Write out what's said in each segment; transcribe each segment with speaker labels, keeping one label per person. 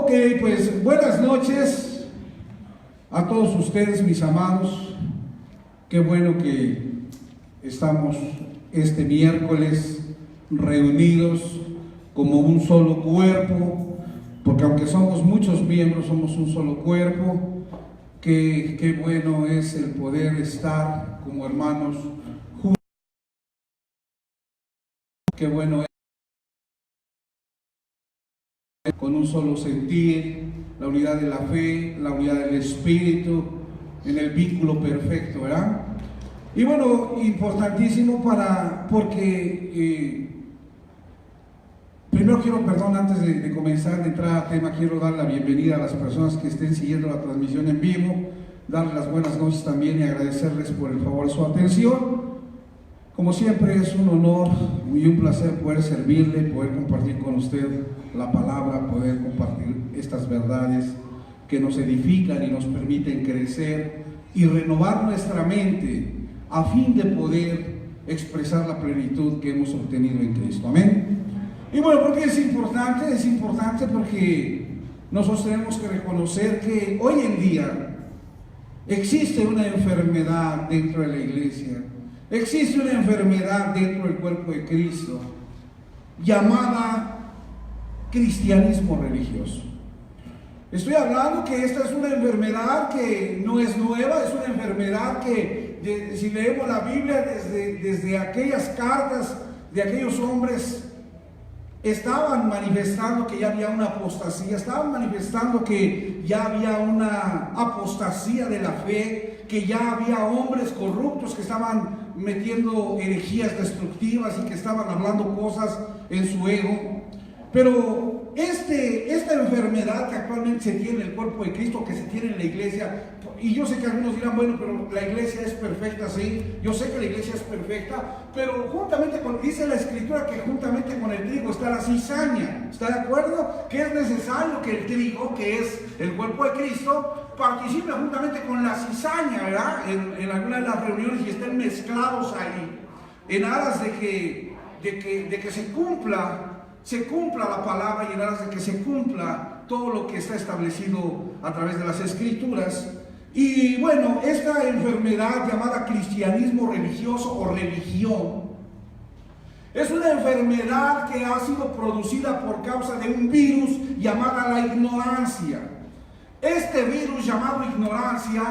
Speaker 1: Ok, pues buenas noches a todos ustedes, mis amados. Qué bueno que estamos este miércoles reunidos como un solo cuerpo, porque aunque somos muchos miembros, somos un solo cuerpo. Qué bueno es el poder estar como hermanos juntos. Qué bueno es con un solo sentir, la unidad de la fe, la unidad del espíritu, en el vínculo perfecto, ¿verdad? Y bueno, importantísimo porque primero quiero, perdón, antes de comenzar, de entrar al tema, quiero dar la bienvenida a las personas que estén siguiendo la transmisión en vivo, darles las buenas noches también y agradecerles por el favor de su atención. Como siempre es un honor y un placer poder servirle, poder compartir con usted la palabra, poder compartir estas verdades que nos edifican y nos permiten crecer y renovar nuestra mente a fin de poder expresar la plenitud que hemos obtenido en Cristo. Amén. Y bueno, ¿por qué es importante? Es importante porque nosotros tenemos que reconocer que hoy en día existe una enfermedad dentro de la iglesia. Existe una enfermedad dentro del cuerpo de Cristo llamada cristianismo religioso. Estoy hablando que esta es una enfermedad que no es nueva, es una enfermedad que si leemos la Biblia desde aquellas cartas de aquellos hombres, estaban manifestando que ya había una apostasía, estaban manifestando que ya había una apostasía de la fe, que ya había hombres corruptos que estaban metiendo herejías destructivas y que estaban hablando cosas en su ego. Pero esta enfermedad que actualmente se tiene en el cuerpo de Cristo, que se tiene en la iglesia, y yo sé que algunos dirán, bueno, pero la iglesia es perfecta, sí, yo sé que la iglesia es perfecta, pero juntamente dice la escritura que juntamente con el trigo está la cizaña. ¿Está de acuerdo? Que es necesario que el trigo, que es el cuerpo de Cristo, participe juntamente con la cizaña, ¿verdad? En algunas de las reuniones y estén mezclados ahí, en aras de que se cumpla la palabra y en aras de que se cumpla todo lo que está establecido a través de las escrituras. Y bueno, esta enfermedad llamada cristianismo religioso o religión es una enfermedad que ha sido producida por causa de un virus llamada la ignorancia. Este virus llamado ignorancia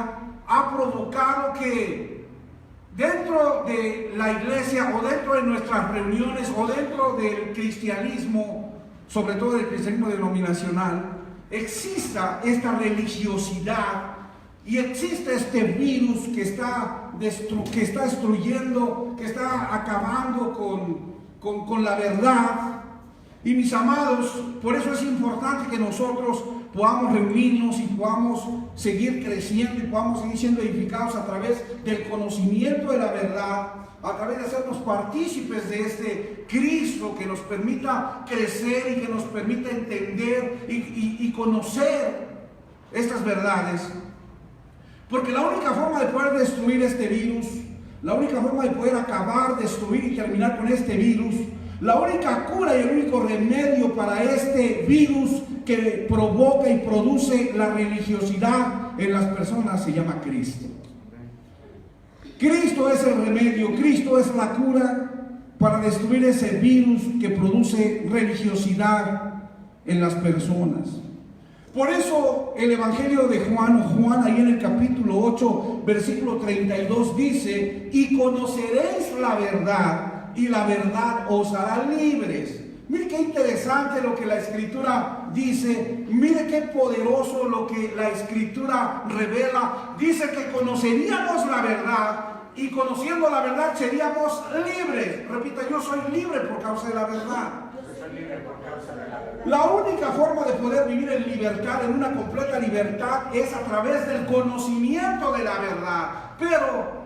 Speaker 1: ha provocado que dentro de la iglesia o dentro de nuestras reuniones o dentro del cristianismo, sobre todo del cristianismo denominacional, exista esta religiosidad y existe este virus que está destruyendo, que está acabando con la verdad. Y mis amados, por eso es importante que nosotros podamos reunirnos y podamos seguir creciendo y podamos seguir siendo edificados a través del conocimiento de la verdad, a través de hacernos partícipes de este Cristo que nos permita crecer y que nos permita entender y conocer estas verdades. Porque la única forma de poder destruir este virus, la única forma de poder acabar, destruir y terminar con este virus, la única cura y el único remedio para este virus que provoca y produce la religiosidad en las personas se llama Cristo. Cristo es el remedio, Cristo es la cura para destruir ese virus que produce religiosidad en las personas. Por eso el Evangelio de Juan, ahí en el capítulo 8, versículo 32 dice: y conoceréis la verdad, y la verdad os hará libres. Mire qué interesante lo que la escritura dice, mire qué poderoso lo que la escritura revela. Dice que conoceríamos la verdad y conociendo la verdad seríamos libres. Repita, yo soy libre por causa de la verdad. La única forma de poder vivir en libertad, en una completa libertad, es a través del conocimiento de la verdad. Pero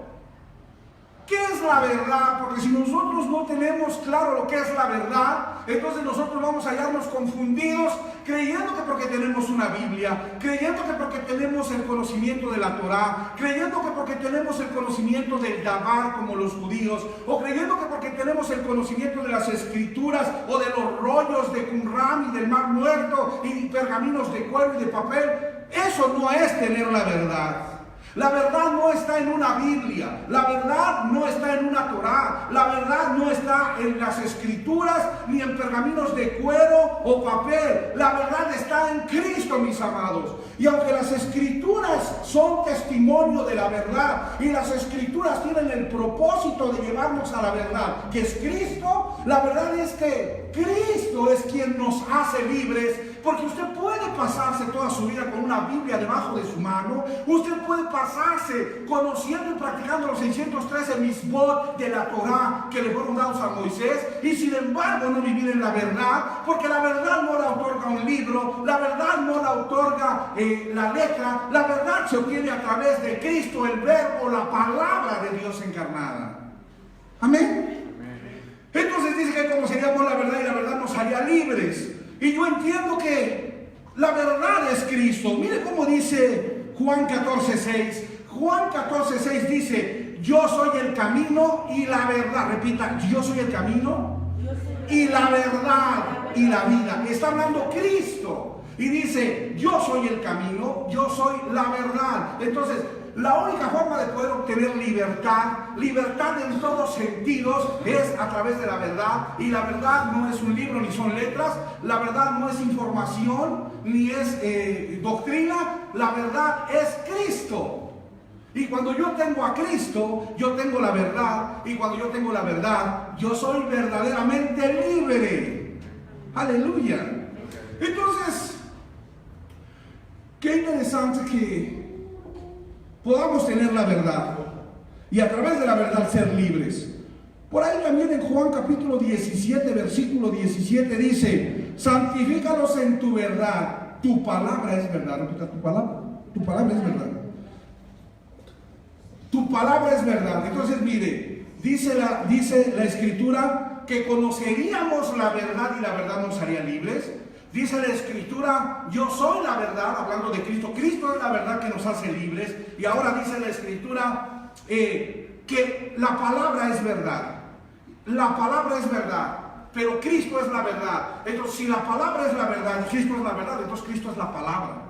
Speaker 1: ¿Qué es la verdad? Porque si nosotros no tenemos claro lo que es la verdad, entonces nosotros vamos a hallarnos confundidos, creyendo que porque tenemos una Biblia, creyendo que porque tenemos el conocimiento de la Torá, creyendo que porque tenemos el conocimiento del Dabar como los judíos, o creyendo que porque tenemos el conocimiento de las escrituras o de los rollos de Qumran y del Mar Muerto y pergaminos de cuero y de papel, eso no es tener la verdad. La verdad no está en una Biblia, la verdad no está en una Torá, la verdad no está en las escrituras ni en pergaminos de cuero o papel. La verdad está en Cristo, mis amados. Y aunque las escrituras son testimonio de la verdad y las escrituras tienen el propósito de llevarnos a la verdad, que es Cristo, la verdad es que Cristo es quien nos hace libres. Porque usted puede pasarse toda su vida con una Biblia debajo de su mano. Usted puede pasarse conociendo y practicando los 613 misbot de la Torá que le fueron dados a Moisés. Y sin embargo no vivir en la verdad. Porque la verdad no la otorga un libro. La verdad no la otorga la letra. La verdad se obtiene a través de Cristo, el verbo, la palabra de Dios encarnada. Amén. Entonces dice que conoceríamos la verdad y la verdad nos haría libres. Y yo entiendo que la verdad es Cristo. Mire cómo dice Juan 14:6. Juan 14:6 dice: yo soy el camino y la verdad. Repita: yo soy el camino y la verdad y la vida. Está hablando Cristo. Y dice: yo soy el camino, yo soy la verdad. Entonces, la única forma de poder obtener libertad en todos sentidos, es a través de la verdad. Y la verdad no es un libro ni son letras. La verdad no es información ni es doctrina. La verdad es Cristo. Y cuando yo tengo a Cristo, yo tengo la verdad. Y cuando yo tengo la verdad, yo soy verdaderamente libre. Aleluya. Entonces, qué interesante que podamos tener la verdad y a través de la verdad ser libres. Por ahí también en Juan capítulo 17, versículo 17 dice: santifícalos en tu verdad, tu palabra es verdad. Repita: tu palabra es verdad. Tu palabra es verdad. Entonces mire, dice la escritura que conoceríamos la verdad y la verdad nos haría libres. Dice la escritura: yo soy la verdad, hablando de Cristo. Cristo es la verdad que nos hace libres. Y ahora dice la escritura que la palabra es verdad. La palabra es verdad, pero Cristo es la verdad. Entonces, si la palabra es la verdad y Cristo es la verdad, entonces Cristo es la palabra.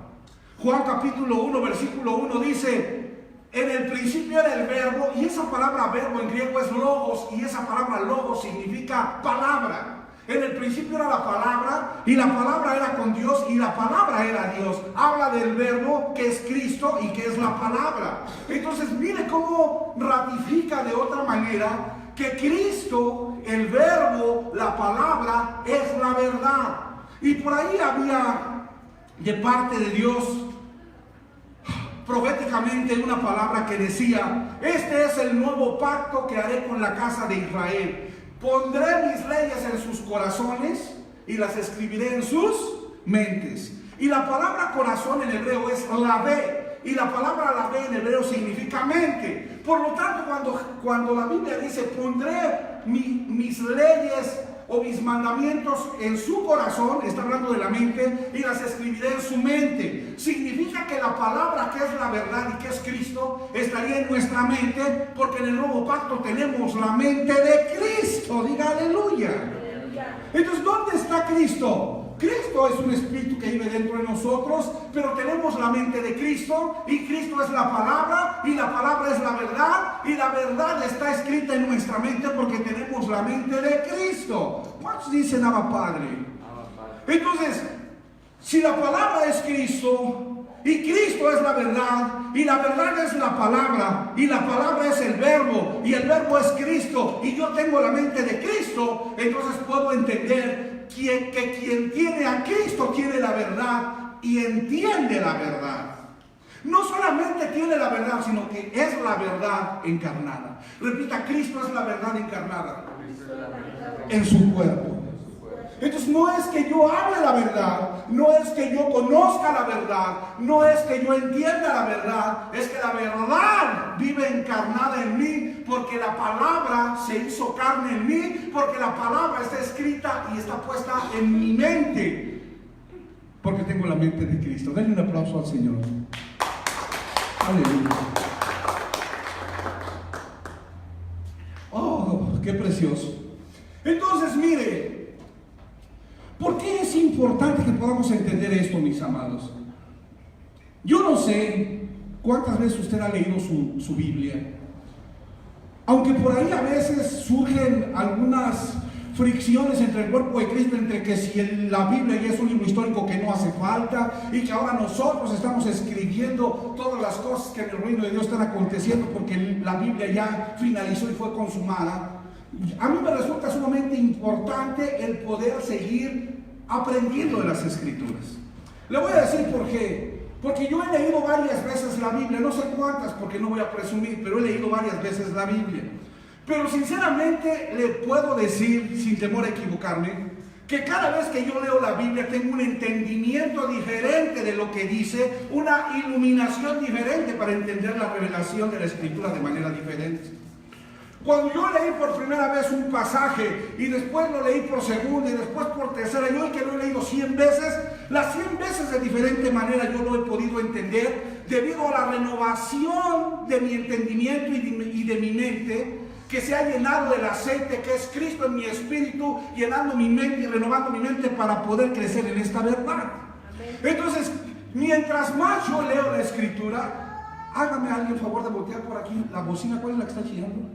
Speaker 1: Juan capítulo 1, versículo 1 dice: en el principio era el verbo, y esa palabra verbo en griego es logos, y esa palabra logos significa palabra. En el principio era la palabra, y la palabra era con Dios, y la palabra era Dios. Habla del verbo que es Cristo y que es la palabra. Entonces mire cómo ratifica de otra manera que Cristo, el verbo, la palabra, es la verdad. Y por ahí había de parte de Dios proféticamente una palabra que decía: este es el nuevo pacto que haré con la casa de Israel. Pondré mis leyes en sus corazones y las escribiré en sus mentes. Y la palabra corazón en hebreo es lavé, y la palabra lavé en hebreo significa mente. Por lo tanto, cuando la Biblia dice: pondré mis leyes o mis mandamientos en su corazón, está hablando de la mente, y las escribiré en su mente, significa que la palabra que es la verdad y que es Cristo estaría en nuestra mente, porque en el nuevo pacto tenemos la mente de Cristo. Diga aleluya. Entonces, ¿dónde está Cristo? Cristo es un espíritu que vive dentro de nosotros, pero tenemos la mente de Cristo, y Cristo es la palabra, y la palabra es la verdad, y la verdad está escrita en nuestra mente porque tenemos la mente de Cristo. ¿Cuántos dicen Abba Padre? Entonces, si la palabra es Cristo, y Cristo es la verdad, y la verdad es la palabra, y la palabra es el verbo, y el verbo es Cristo, y yo tengo la mente de Cristo, entonces puedo entender que quien tiene a Cristo tiene la verdad y entiende la verdad. No solamente tiene la verdad, sino que es la verdad encarnada. Repita: Cristo es la verdad encarnada en su cuerpo. Entonces no es que yo hable la verdad, no es que yo conozca la verdad, no es que yo entienda la verdad, es que la verdad vive encarnada en mí, porque la palabra se hizo carne en mí, porque la palabra está escrita y está puesta en mi mente, porque tengo la mente de Cristo. Denle un aplauso al Señor. Aleluya. Oh, qué precioso. Entonces, mire, ¿por qué es importante que podamos entender esto, mis amados? Yo no sé cuántas veces usted ha leído su Biblia, aunque por ahí a veces surgen algunas fricciones entre el cuerpo de Cristo, entre que si la Biblia ya es un libro histórico que no hace falta y que ahora nosotros estamos escribiendo todas las cosas que en el reino de Dios están aconteciendo porque la Biblia ya finalizó y fue consumada. A mí me resulta sumamente importante el poder seguir aprendiendo de las Escrituras. Le voy a decir por qué. Porque yo he leído varias veces la Biblia, no sé cuántas porque no voy a presumir, pero he leído varias veces la Biblia. Pero sinceramente le puedo decir, sin temor a equivocarme, que cada vez que yo leo la Biblia tengo un entendimiento diferente de lo que dice, una iluminación diferente para entender la revelación de la Escritura de manera diferente. Cuando yo leí por primera vez un pasaje y después lo leí por segunda y después por tercera, yo el que lo he leído 100 veces, las 100 veces de diferente manera yo lo he podido entender debido a la renovación de mi entendimiento y de mi mente, que se ha llenado del aceite que es Cristo en mi espíritu, llenando mi mente y renovando mi mente para poder crecer en esta verdad. Entonces, mientras más yo leo la Escritura, hágame alguien el favor de voltear por aquí la bocina. ¿Cuál es la que está chillando?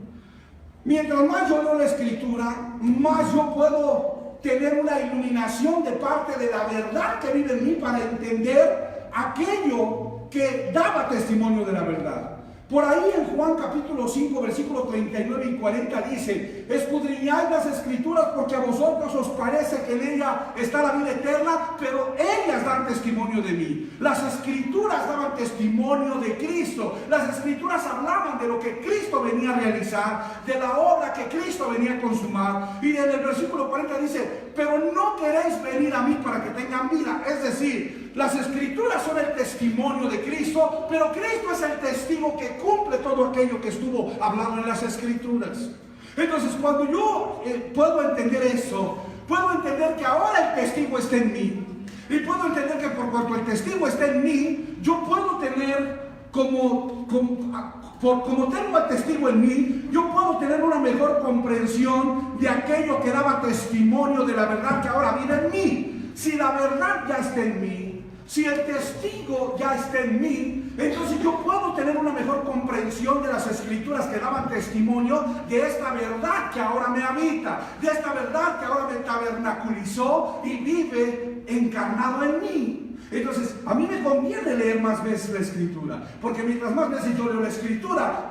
Speaker 1: Mientras más yo leo la Escritura, más yo puedo tener una iluminación de parte de la verdad que vive en mí para entender aquello que daba testimonio de la verdad. Por ahí en Juan capítulo 5, versículos 39 y 40 dice: escudriñad las Escrituras porque a vosotros os parece que en ella está la vida eterna, pero ellas dan testimonio de mí. Las Escrituras daban testimonio de Cristo. Las Escrituras hablaban de lo que Cristo venía a realizar, de la obra que Cristo venía a consumar. Y en el versículo 40 dice: pero no queréis venir a mí para que tengan vida. Es decir, las Escrituras son el testimonio de Cristo, pero Cristo es el testigo que cumple todo aquello que estuvo hablado en las Escrituras. Entonces, cuando yo puedo entender eso, puedo entender que ahora el testigo está en mí. Y puedo entender que por cuanto el testigo está en mí, yo puedo tener como tengo al testigo en mí, yo puedo tener una mejor comprensión de aquello que daba testimonio de la verdad que ahora vive en mí. Si la verdad ya está en mí, si el testigo ya está en mí, entonces yo puedo tener una mejor comprensión de las Escrituras que daban testimonio de esta verdad que ahora me habita, de esta verdad que ahora me tabernaculizó y vive encarnado en mí. Entonces, a mí me conviene leer más veces la Escritura, porque mientras más veces yo leo la Escritura,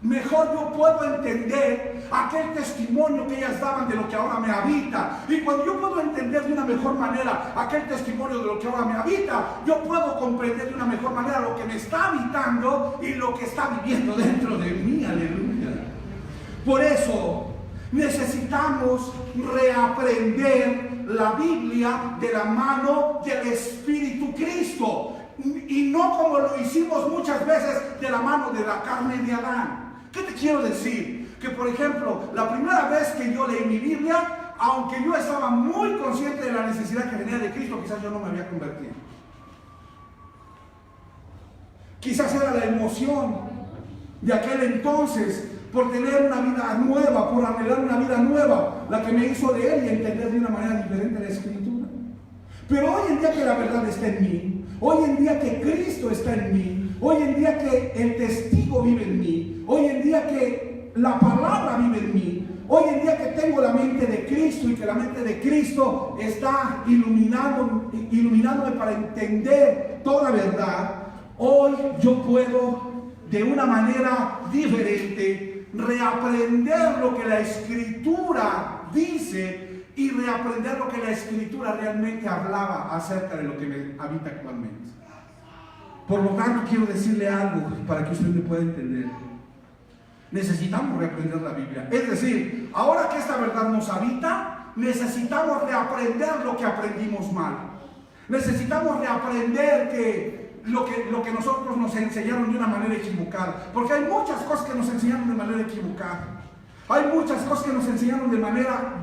Speaker 1: mejor yo puedo entender aquel testimonio que ellas daban de lo que ahora me habita. Y cuando yo puedo entender de una mejor manera aquel testimonio de lo que ahora me habita, yo puedo comprender de una mejor manera lo que me está habitando y lo que está viviendo dentro de mí. Aleluya. Por eso necesitamos reaprender la Biblia de la mano del Espíritu Cristo, y no como lo hicimos muchas veces de la mano de la carne de Adán. ¿Qué te quiero decir? Que por ejemplo, la primera vez que yo leí mi Biblia, aunque yo estaba muy consciente de la necesidad que venía de Cristo, quizás yo no me había convertido. Quizás era la emoción de aquel entonces por tener una vida nueva, por anhelar una vida nueva, la que me hizo leer y entender de una manera diferente la Escritura. Pero hoy en día que la verdad está en mí, hoy en día que Cristo está en mí, hoy en día que el testigo vive en mí, hoy en día que la palabra vive en mí, hoy en día que tengo la mente de Cristo y que la mente de Cristo está iluminándome para entender toda verdad, hoy yo puedo de una manera diferente reaprender lo que la Escritura dice y reaprender lo que la Escritura realmente hablaba acerca de lo que me habita actualmente. Por lo tanto, quiero decirle algo para que usted me pueda entender. Necesitamos reaprender la Biblia. Es decir, ahora que esta verdad nos habita, necesitamos reaprender lo que aprendimos mal. Necesitamos reaprender que lo que nosotros nos enseñaron de una manera equivocada. Porque hay muchas cosas que nos enseñaron de manera equivocada. Hay muchas cosas que nos enseñaron de manera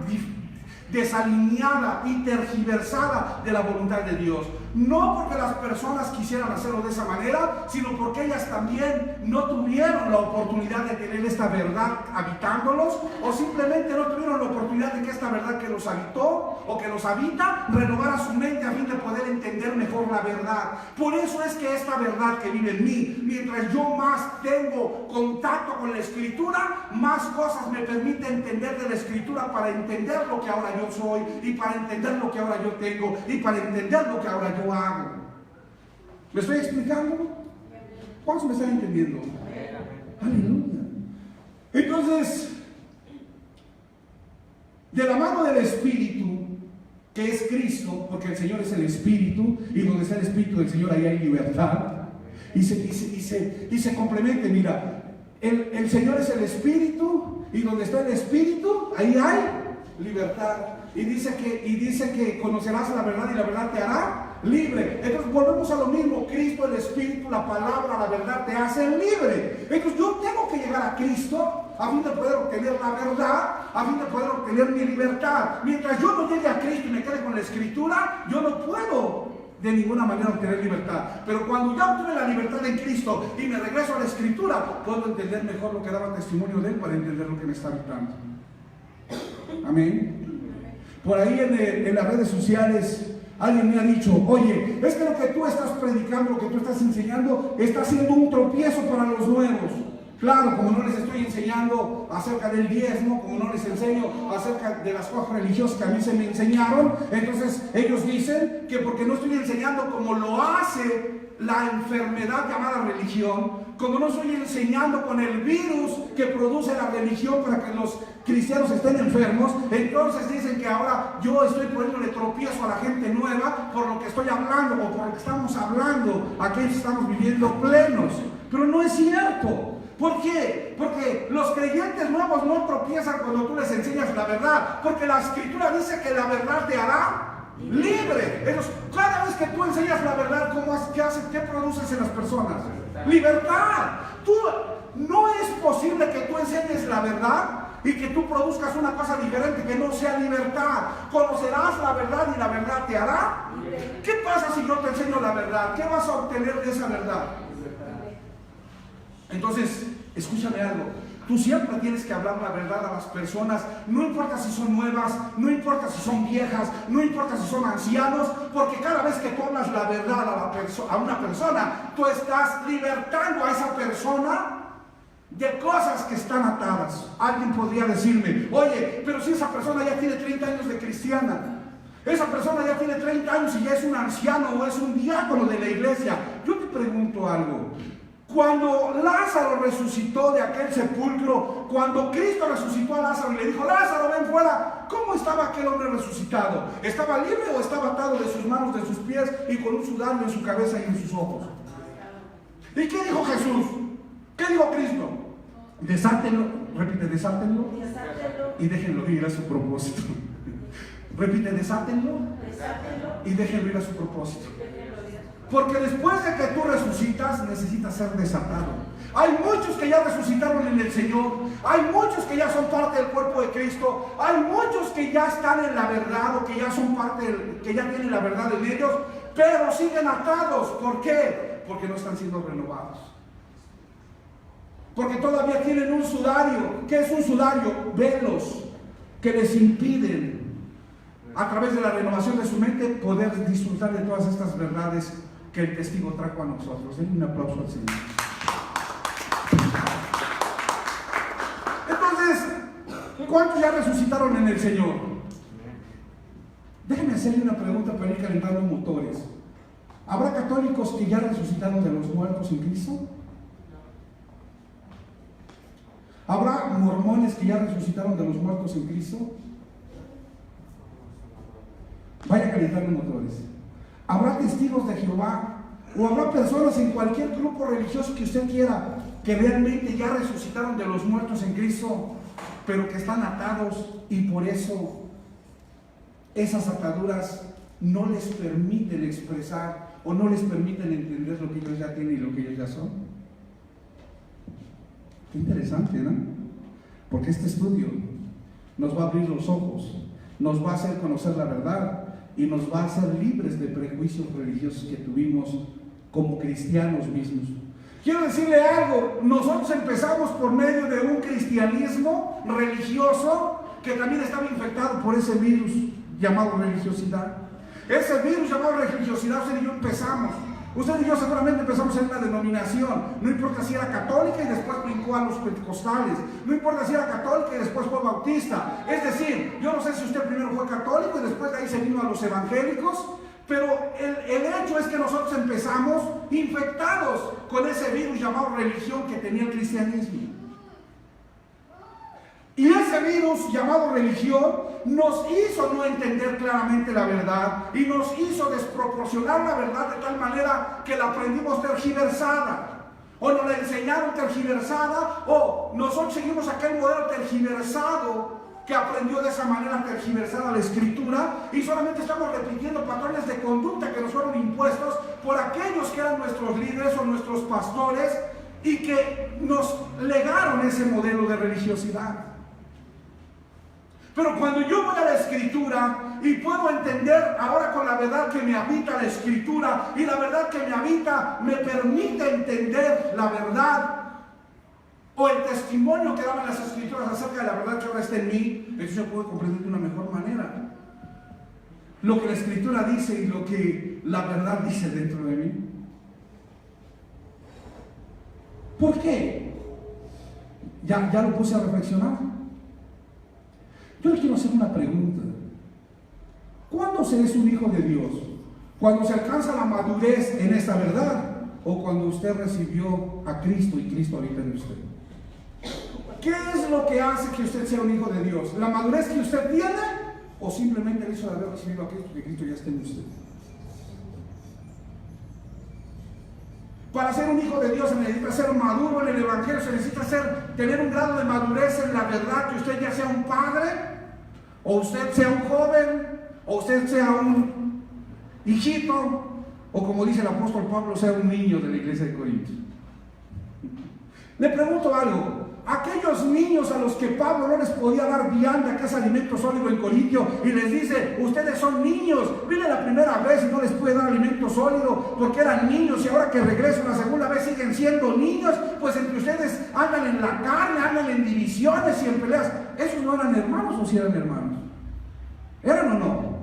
Speaker 1: desalineada y tergiversada de la voluntad de Dios. No porque las personas quisieran hacerlo de esa manera, sino porque ellas también no tuvieron la oportunidad de tener esta verdad habitándolos, o simplemente no tuvieron la oportunidad de que esta verdad que los habitó o que los habita renovara su mente a fin de poder entender mejor la verdad. Por eso es que esta verdad que vive en mí, mientras yo más tengo contacto con la Escritura, más cosas me permite entender de la Escritura para entender lo que ahora yo soy, y para entender lo que ahora yo tengo, y para entender lo que ahora yo hago. ¿Me estoy explicando? ¿Cuántos me están entendiendo? Aleluya. Entonces, de la mano del Espíritu, que es Cristo, porque el Señor es el Espíritu, y donde está el Espíritu del Señor, ahí hay libertad. Y se complementa. Mira, el Señor es el Espíritu, y donde está el Espíritu, ahí hay libertad. Y dice que conocerás la verdad, y la verdad te hará libre. Entonces volvemos a lo mismo. Cristo, el Espíritu, la palabra, la verdad te hacen libre. Entonces yo tengo que llegar a Cristo a fin de poder obtener la verdad, a fin de poder obtener mi libertad. Mientras yo no llegue a Cristo y me quede con la Escritura, yo no puedo de ninguna manera obtener libertad. Pero cuando ya obtuve la libertad en Cristo y me regreso a la Escritura, puedo entender mejor lo que daba testimonio de Él, para entender lo que me está habitando. Amén. Por ahí en las redes sociales alguien me ha dicho: oye, es que lo que tú estás predicando, lo que tú estás enseñando, está siendo un tropiezo para los nuevos. Claro, como no les estoy enseñando acerca del diezmo, como no les enseño acerca de las cosas religiosas que a mí se me enseñaron, entonces ellos dicen que porque no estoy enseñando como lo hace la enfermedad llamada religión, como no estoy enseñando con el virus que produce la religión para que los cristianos estén enfermos, entonces dicen que ahora yo estoy poniéndole tropiezo a la gente nueva por lo que estoy hablando, o por lo que estamos hablando, aquellos que estamos viviendo plenos. Pero no es cierto. ¿Por qué? Porque los creyentes nuevos no tropiezan cuando tú les enseñas la verdad, porque la Escritura dice que la verdad te hará libre. Entonces, cada vez que tú enseñas la verdad, ¿qué produces en las personas? Libertad. No es posible que tú enseñes la verdad y que tú produzcas una cosa diferente que no sea libertad. Conocerás la verdad y la verdad te hará. ¿Qué pasa si yo te enseño la verdad? ¿Qué vas a obtener de esa verdad? Entonces, escúchame algo. Tú siempre tienes que hablar la verdad a las personas, no importa si son nuevas, no importa si son viejas, no importa si son ancianos, porque cada vez que tú hablas la verdad a una persona, tú estás libertando a esa persona de cosas que están atadas. Alguien podría decirme: oye, pero si esa persona ya tiene 30 años de cristiana, esa persona ya tiene 30 años y ya es un anciano o es un diácono de la iglesia. Yo te pregunto algo. Cuando Lázaro resucitó de aquel sepulcro, cuando Cristo resucitó a Lázaro y le dijo: Lázaro, ven fuera, ¿cómo estaba aquel hombre resucitado? ¿Estaba libre o estaba atado de sus manos, de sus pies y con un sudario en su cabeza y en sus ojos? ¿Y qué dijo Jesús? ¿Qué dijo Cristo? Desátenlo, repite, desátenlo y déjenlo ir a su propósito. Repite, desátenlo y déjenlo ir a su propósito. Porque después de que tú resucitas, necesitas ser desatado. Hay muchos que ya resucitaron en el Señor. Hay muchos que ya son parte del cuerpo de Cristo. Hay muchos que ya están en la verdad, o que ya son parte, que ya tienen la verdad en ellos, pero siguen atados. ¿Por qué? Porque no están siendo renovados. Porque todavía tienen un sudario. ¿Qué es un sudario? Velos que les impiden, a través de la renovación de su mente, poder disfrutar de todas estas verdades que el testigo trajo a nosotros. Denle un aplauso al Señor. Entonces, ¿cuántos ya resucitaron en el Señor? Déjenme hacerle una pregunta para ir calentando motores. ¿Habrá católicos que ya resucitaron de los muertos en Cristo? ¿Habrá mormones que ya resucitaron de los muertos en Cristo? Vaya calentando motores. ¿Habrá testigos de Jehová? ¿O habrá personas en cualquier grupo religioso que usted quiera que realmente ya resucitaron de los muertos en Cristo, pero que están atados y por eso esas ataduras no les permiten expresar o no les permiten entender lo que ellos ya tienen y lo que ellos ya son. Qué interesante, ¿no? Porque este estudio nos va a abrir los ojos, nos va a hacer conocer la verdad y nos va a hacer libres de prejuicios religiosos que tuvimos como cristianos mismos. Quiero decirle algo, nosotros empezamos por medio de un cristianismo religioso que también estaba infectado por ese virus llamado religiosidad. Ese virus llamado religiosidad, usted y yo empezamos. Usted y yo seguramente empezamos en una denominación, no importa si era católica y después brincó a los pentecostales, no importa si era católica y después fue bautista. Es decir, yo no sé si usted primero fue católico y después de ahí se vino a los evangélicos, pero el hecho es que nosotros empezamos infectados con ese virus llamado religión que tenía el cristianismo. Y ese virus llamado religión nos hizo no entender claramente la verdad y nos hizo desproporcionar la verdad de tal manera que la aprendimos tergiversada, o nos la enseñaron tergiversada, o nosotros seguimos aquel modelo tergiversado que aprendió de esa manera tergiversada la Escritura, y solamente estamos repitiendo patrones de conducta que nos fueron impuestos por aquellos que eran nuestros líderes o nuestros pastores y que nos legaron ese modelo de religiosidad. Pero cuando yo voy a la Escritura y puedo entender ahora con la verdad que me habita la Escritura, y la verdad que me habita me permite entender la verdad o el testimonio que daban las Escrituras acerca de la verdad que ahora está en mí, eso se puede comprender de una mejor manera. Lo que la Escritura dice y lo que la verdad dice dentro de mí. ¿Por qué? Ya lo puse a reflexionar. Yo le quiero hacer una pregunta. ¿Cuándo se es un hijo de Dios? ¿Cuando se alcanza la madurez en esta verdad? ¿O cuando usted recibió a Cristo y Cristo habita en usted? ¿Qué es lo que hace que usted sea un hijo de Dios? ¿La madurez que usted tiene? ¿O simplemente el hecho de haber recibido a Cristo, que Cristo ya esté en usted? Para ser un hijo de Dios se necesita ser maduro en el Evangelio, se necesita tener un grado de madurez en la verdad, que usted ya sea un padre, o usted sea un joven, o usted sea un hijito, o como dice el apóstol Pablo, sea un niño de la iglesia de Corinto. Le pregunto algo. Aquellos niños a los que Pablo no les podía dar vianda, que es alimento sólido en Corintio, y les dice, ustedes son niños, vine la primera vez y no les pude dar alimento sólido porque eran niños, y ahora que regreso la segunda vez siguen siendo niños, pues entre ustedes andan en la carne, andan en divisiones y en peleas. ¿Esos no eran hermanos o si eran hermanos? ¿Eran o no?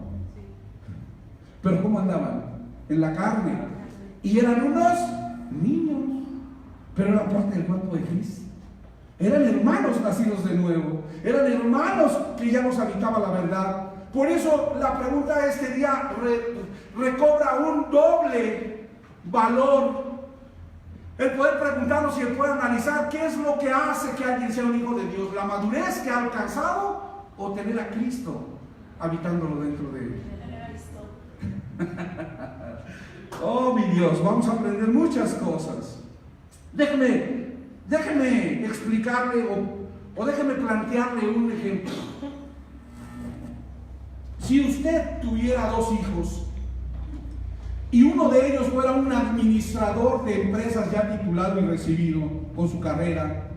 Speaker 1: Pero ¿cómo andaban? En la carne. Y eran unos niños, pero eran parte del cuerpo de Cristo. Eran hermanos nacidos de nuevo, eran hermanos que ya nos habitaba la verdad. Por eso la pregunta de este día recobra un doble valor. El poder preguntarnos y el poder analizar qué es lo que hace que alguien sea un hijo de Dios: la madurez que ha alcanzado o tener a Cristo habitándolo dentro de él. Oh mi Dios, vamos a aprender muchas cosas. Déjeme explicarle o déjeme plantearle un ejemplo. Si usted tuviera dos hijos y uno de ellos fuera un administrador de empresas ya titulado y recibido con su carrera,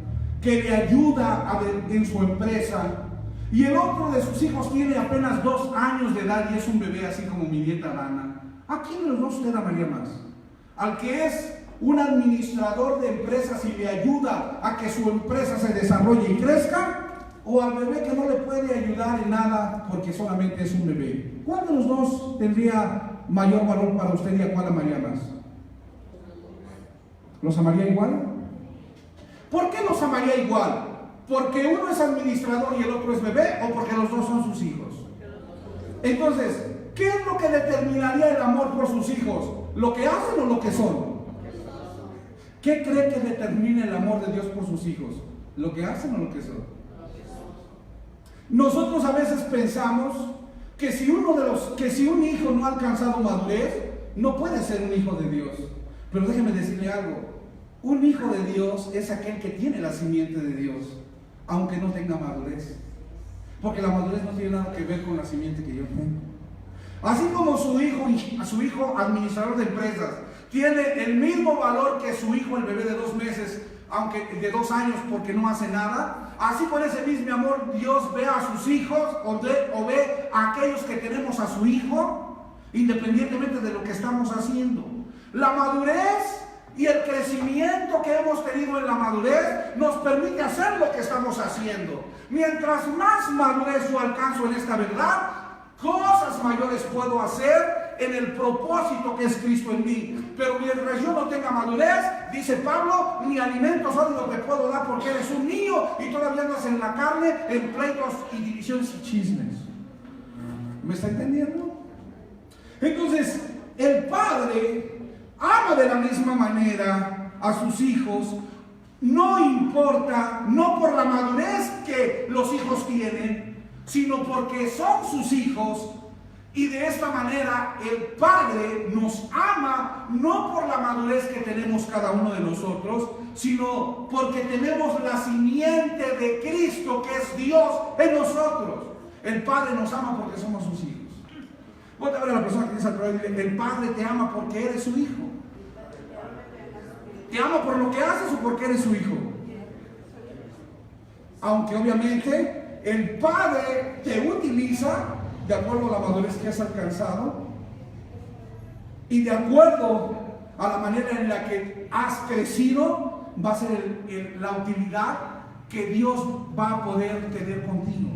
Speaker 1: que le ayuda en su empresa, y el otro de sus hijos tiene apenas 2 años de edad y es un bebé así como mi nieta Dana, ¿a quién de los dos usted amaría más? ¿Al que es un administrador de empresas y le ayuda a que su empresa se desarrolle y crezca, o al bebé que no le puede ayudar en nada porque solamente es un bebé? ¿Cuál de los dos tendría mayor valor para usted y a cuál amaría más? ¿Los amaría igual? ¿Por qué los amaría igual? ¿Porque uno es administrador y el otro es bebé, o porque los dos son sus hijos? Entonces, ¿qué es lo que determinaría el amor por sus hijos? ¿Lo que hacen o lo que son? ¿Qué cree que determina el amor de Dios por sus hijos? ¿Lo que hacen o lo que son? Nosotros a veces pensamos que si un hijo no ha alcanzado madurez, no puede ser un hijo de Dios. Pero déjeme decirle algo: un hijo de Dios es aquel que tiene la simiente de Dios, aunque no tenga madurez. Porque la madurez no tiene nada que ver con la simiente que yo tengo. Así como su hijo administrador de empresas tiene el mismo valor que su hijo, el bebé de 2 meses, aunque de 2 años, porque no hace nada, así con ese mismo amor Dios ve a sus hijos o ve a aquellos que tenemos a su hijo, independientemente de lo que estamos haciendo. La madurez y el crecimiento que hemos tenido en la madurez nos permite hacer lo que estamos haciendo. Mientras más madurez yo alcanzo en esta verdad, cosas mayores puedo hacer en el propósito que es Cristo en mí. Pero mientras yo no tenga madurez, dice Pablo, ni alimento sólido te puedo dar porque eres un niño y todavía andas en la carne, en pleitos y divisiones y chismes. ¿Me está entendiendo? Entonces, el Padre ama de la misma manera a sus hijos, no importa, no por la madurez que los hijos tienen, sino porque son sus hijos. Y de esta manera el Padre nos ama no por la madurez que tenemos cada uno de nosotros, sino porque tenemos la simiente de Cristo, que es Dios, en nosotros. El Padre nos ama porque somos sus hijos. Voy a ver a la persona que dice al Padre, el Padre te ama porque eres su hijo. ¿Te ama por lo que haces o porque eres su hijo? Aunque obviamente el Padre te utiliza de acuerdo a la madurez que has alcanzado y de acuerdo a la manera en la que has crecido, va a ser la utilidad que Dios va a poder tener contigo.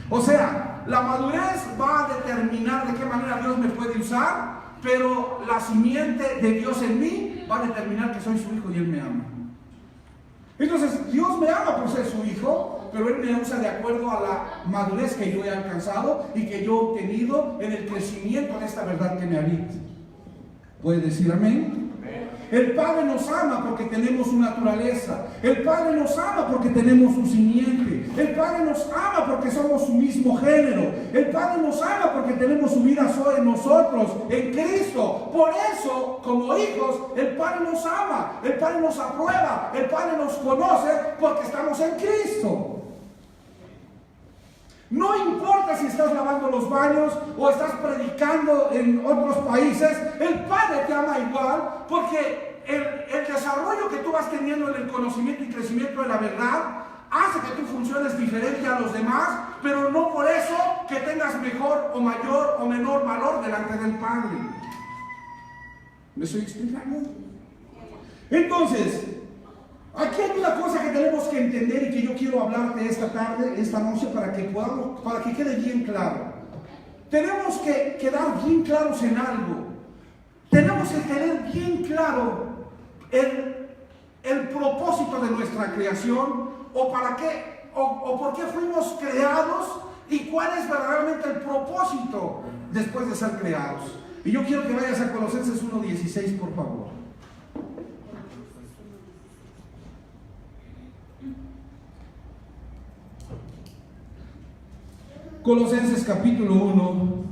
Speaker 1: O sea, la madurez va a determinar de qué manera Dios me puede usar, pero la simiente de Dios en mí va a determinar que soy su hijo y Él me ama. Entonces, Dios me ama por ser su hijo, pero Él me usa de acuerdo a la madurez que yo he alcanzado y que yo he obtenido en el crecimiento de esta verdad que me habita. ¿Puede decir amén? El Padre nos ama porque tenemos su naturaleza. El Padre nos ama porque tenemos su simiente. El Padre nos ama porque somos su mismo género. El Padre nos ama porque tenemos su vida en nosotros, en Cristo. Por eso, como hijos, el Padre nos ama. El Padre nos aprueba. El Padre nos conoce porque estamos en Cristo. No importa si estás lavando los baños o estás predicando en otros países, el Padre te ama igual, porque el desarrollo que tú vas teniendo en el conocimiento y crecimiento de la verdad hace que tú funciones diferente a los demás, pero no por eso que tengas mejor o mayor o menor valor delante del Padre. ¿Me estoy explicando? Entonces, aquí hay una cosa que tenemos que entender y que yo quiero hablarte esta tarde, esta noche, para que quede bien claro. Tenemos que quedar bien claros en algo. Tenemos que tener bien claro el propósito de nuestra creación, o para qué, o por qué fuimos creados, y cuál es verdaderamente el propósito después de ser creados. Y yo quiero que vayas a Colosenses 1:16, por favor. Colosenses capítulo 1,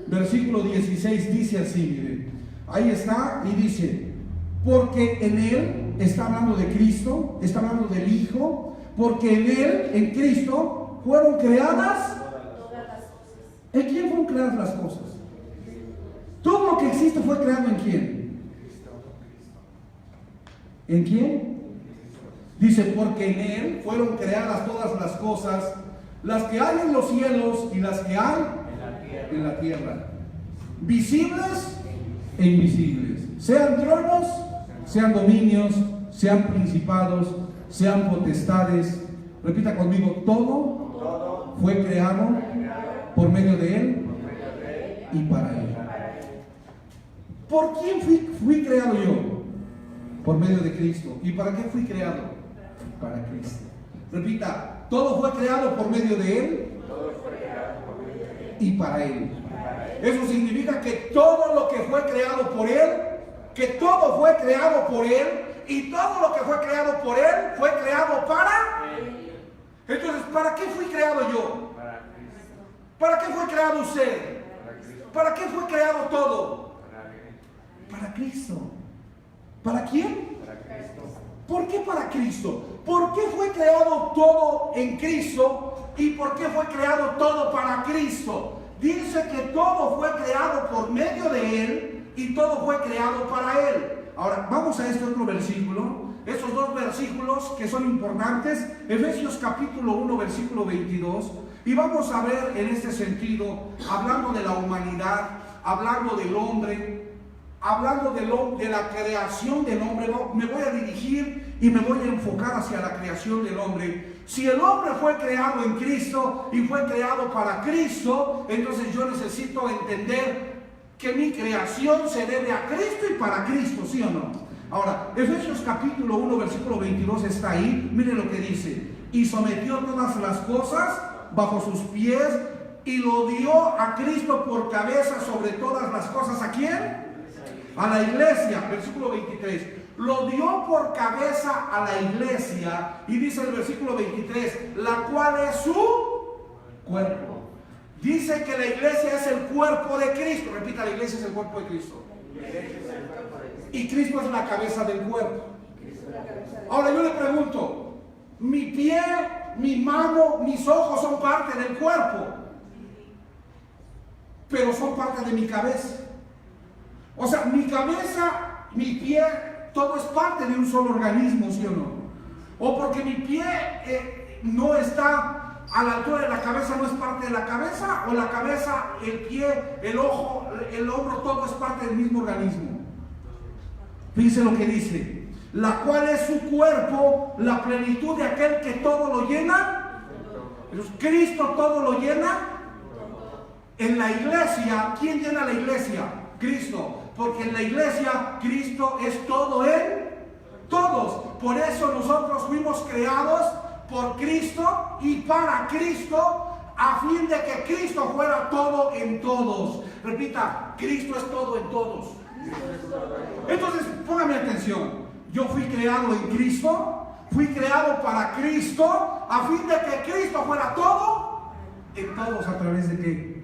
Speaker 1: versículo 16, dice así, mire, ahí está, y dice, porque en Él, está hablando de Cristo, está hablando del Hijo, porque en Él, en Cristo, fueron creadas, ¿en quién fueron creadas las cosas? Todo lo que existe fue creado ¿en quién? ¿En quién? Dice, porque en Él fueron creadas todas las cosas, las que hay en los cielos y las que hay en la tierra, visibles e invisibles, sean tronos, sean dominios, sean principados, sean potestades. Repita conmigo, todo fue creado por medio de Él y para Él. ¿Por quién fui creado yo? Por medio de Cristo. ¿Y para qué fui creado? Para Cristo. Repita, todo fue creado por medio de Él y para Él. Eso significa que todo lo que fue creado por Él, que todo fue creado por Él, y todo lo que fue creado por Él fue creado para Él. Entonces, ¿para qué fui creado yo? ¿Para qué fue creado usted? ¿Para qué fue creado todo? Para Cristo. ¿Para quién? Para Cristo. ¿Por qué para Cristo? ¿Por qué fue creado todo en Cristo? ¿Y por qué fue creado todo para Cristo? Dice que todo fue creado por medio de Él y todo fue creado para Él. Ahora, vamos a este otro versículo, esos dos versículos que son importantes, Efesios capítulo 1, versículo 22, y vamos a ver en este sentido, hablando de la humanidad, hablando del hombre, hablando de la creación del hombre. Me voy a dirigir y me voy a enfocar hacia la creación del hombre. Si el hombre fue creado en Cristo y fue creado para Cristo, entonces yo necesito entender que mi creación se debe a Cristo y para Cristo, ¿sí o no? Ahora, Efesios capítulo 1, versículo 22 está ahí. Miren lo que dice: y sometió todas las cosas bajo sus pies y lo dio a Cristo por cabeza sobre todas las cosas. ¿A quién? A la iglesia. Versículo 23. Lo dio por cabeza a la iglesia, y dice el versículo 23, la cual es su cuerpo. Dice que la iglesia es el cuerpo de Cristo. Repita, la iglesia es el cuerpo de Cristo. Y Cristo es la cabeza del cuerpo. Ahora yo le pregunto, mi pie, mi mano, mis ojos son parte del cuerpo, pero son parte de mi cabeza. O sea, mi cabeza, mi pie, todo es parte de un solo organismo, ¿sí o no? O porque mi pie no está a la altura de la cabeza, no es parte de la cabeza, o la cabeza, el pie, el ojo, el hombro, todo es parte del mismo organismo. Fíjense lo que dice: la cual es su cuerpo, la plenitud de aquel que todo lo llena. Entonces, Cristo todo lo llena. En la iglesia, ¿quién llena la iglesia? Cristo. Porque en la iglesia Cristo es todo en todos. Por eso nosotros fuimos creados por Cristo y para Cristo, a fin de que Cristo fuera todo en todos. Repita, Cristo es todo en todos. Entonces, póngame atención. Yo fui creado en Cristo, fui creado para Cristo, a fin de que Cristo fuera todo en todos. ¿A través de qué?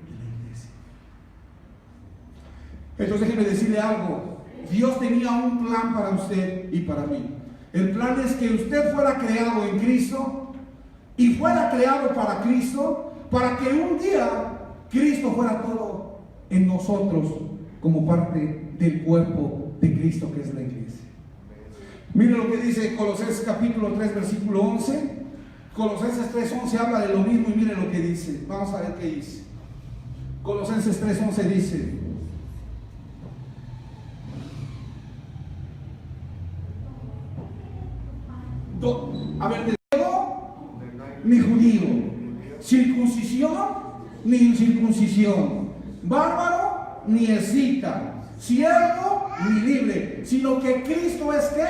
Speaker 1: Entonces déjeme decirle algo. Dios tenía un plan para usted y para mí. El plan es que usted fuera creado en Cristo y fuera creado para Cristo, para que un día Cristo fuera todo en nosotros como parte del cuerpo de Cristo, que es la iglesia. Mire lo que dice Colosenses capítulo 3, versículo 11. Colosenses 3:11 habla de lo mismo y mire lo que dice. Vamos a ver qué dice. Colosenses 3:11 dice: a ver, de griego ni judío, circuncisión ni incircuncisión, bárbaro ni escita, siervo ni libre, sino que Cristo es ¿qué?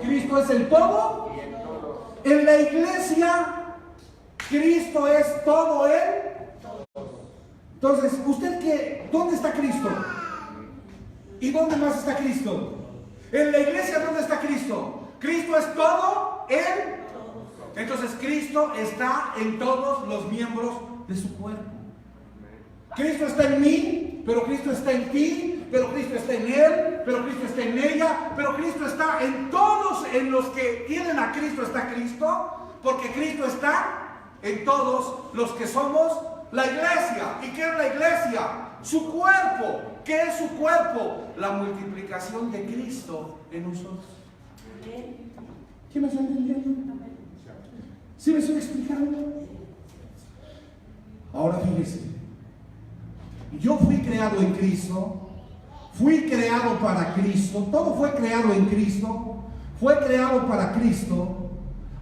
Speaker 1: Cristo es el todo. En la iglesia Cristo es todo en. Entonces, ¿usted qué? ¿Dónde está Cristo? ¿Y dónde más está Cristo? En la iglesia, ¿dónde está Cristo? Cristo es todo en. Entonces Cristo está en todos los miembros de su cuerpo. Cristo está en mí, pero Cristo está en ti, pero Cristo está en él, pero Cristo está en ella, pero Cristo está en todos. En los que tienen a Cristo está Cristo, porque Cristo está en todos los que somos la iglesia. ¿Y qué es la iglesia? Su cuerpo. ¿Qué es su cuerpo? La multiplicación de Cristo en nosotros. ¿Quién me está entendiendo? ¿Sí me estoy explicando? Ahora fíjese, yo fui creado en Cristo, fui creado para Cristo, todo fue creado en Cristo, fue creado para Cristo,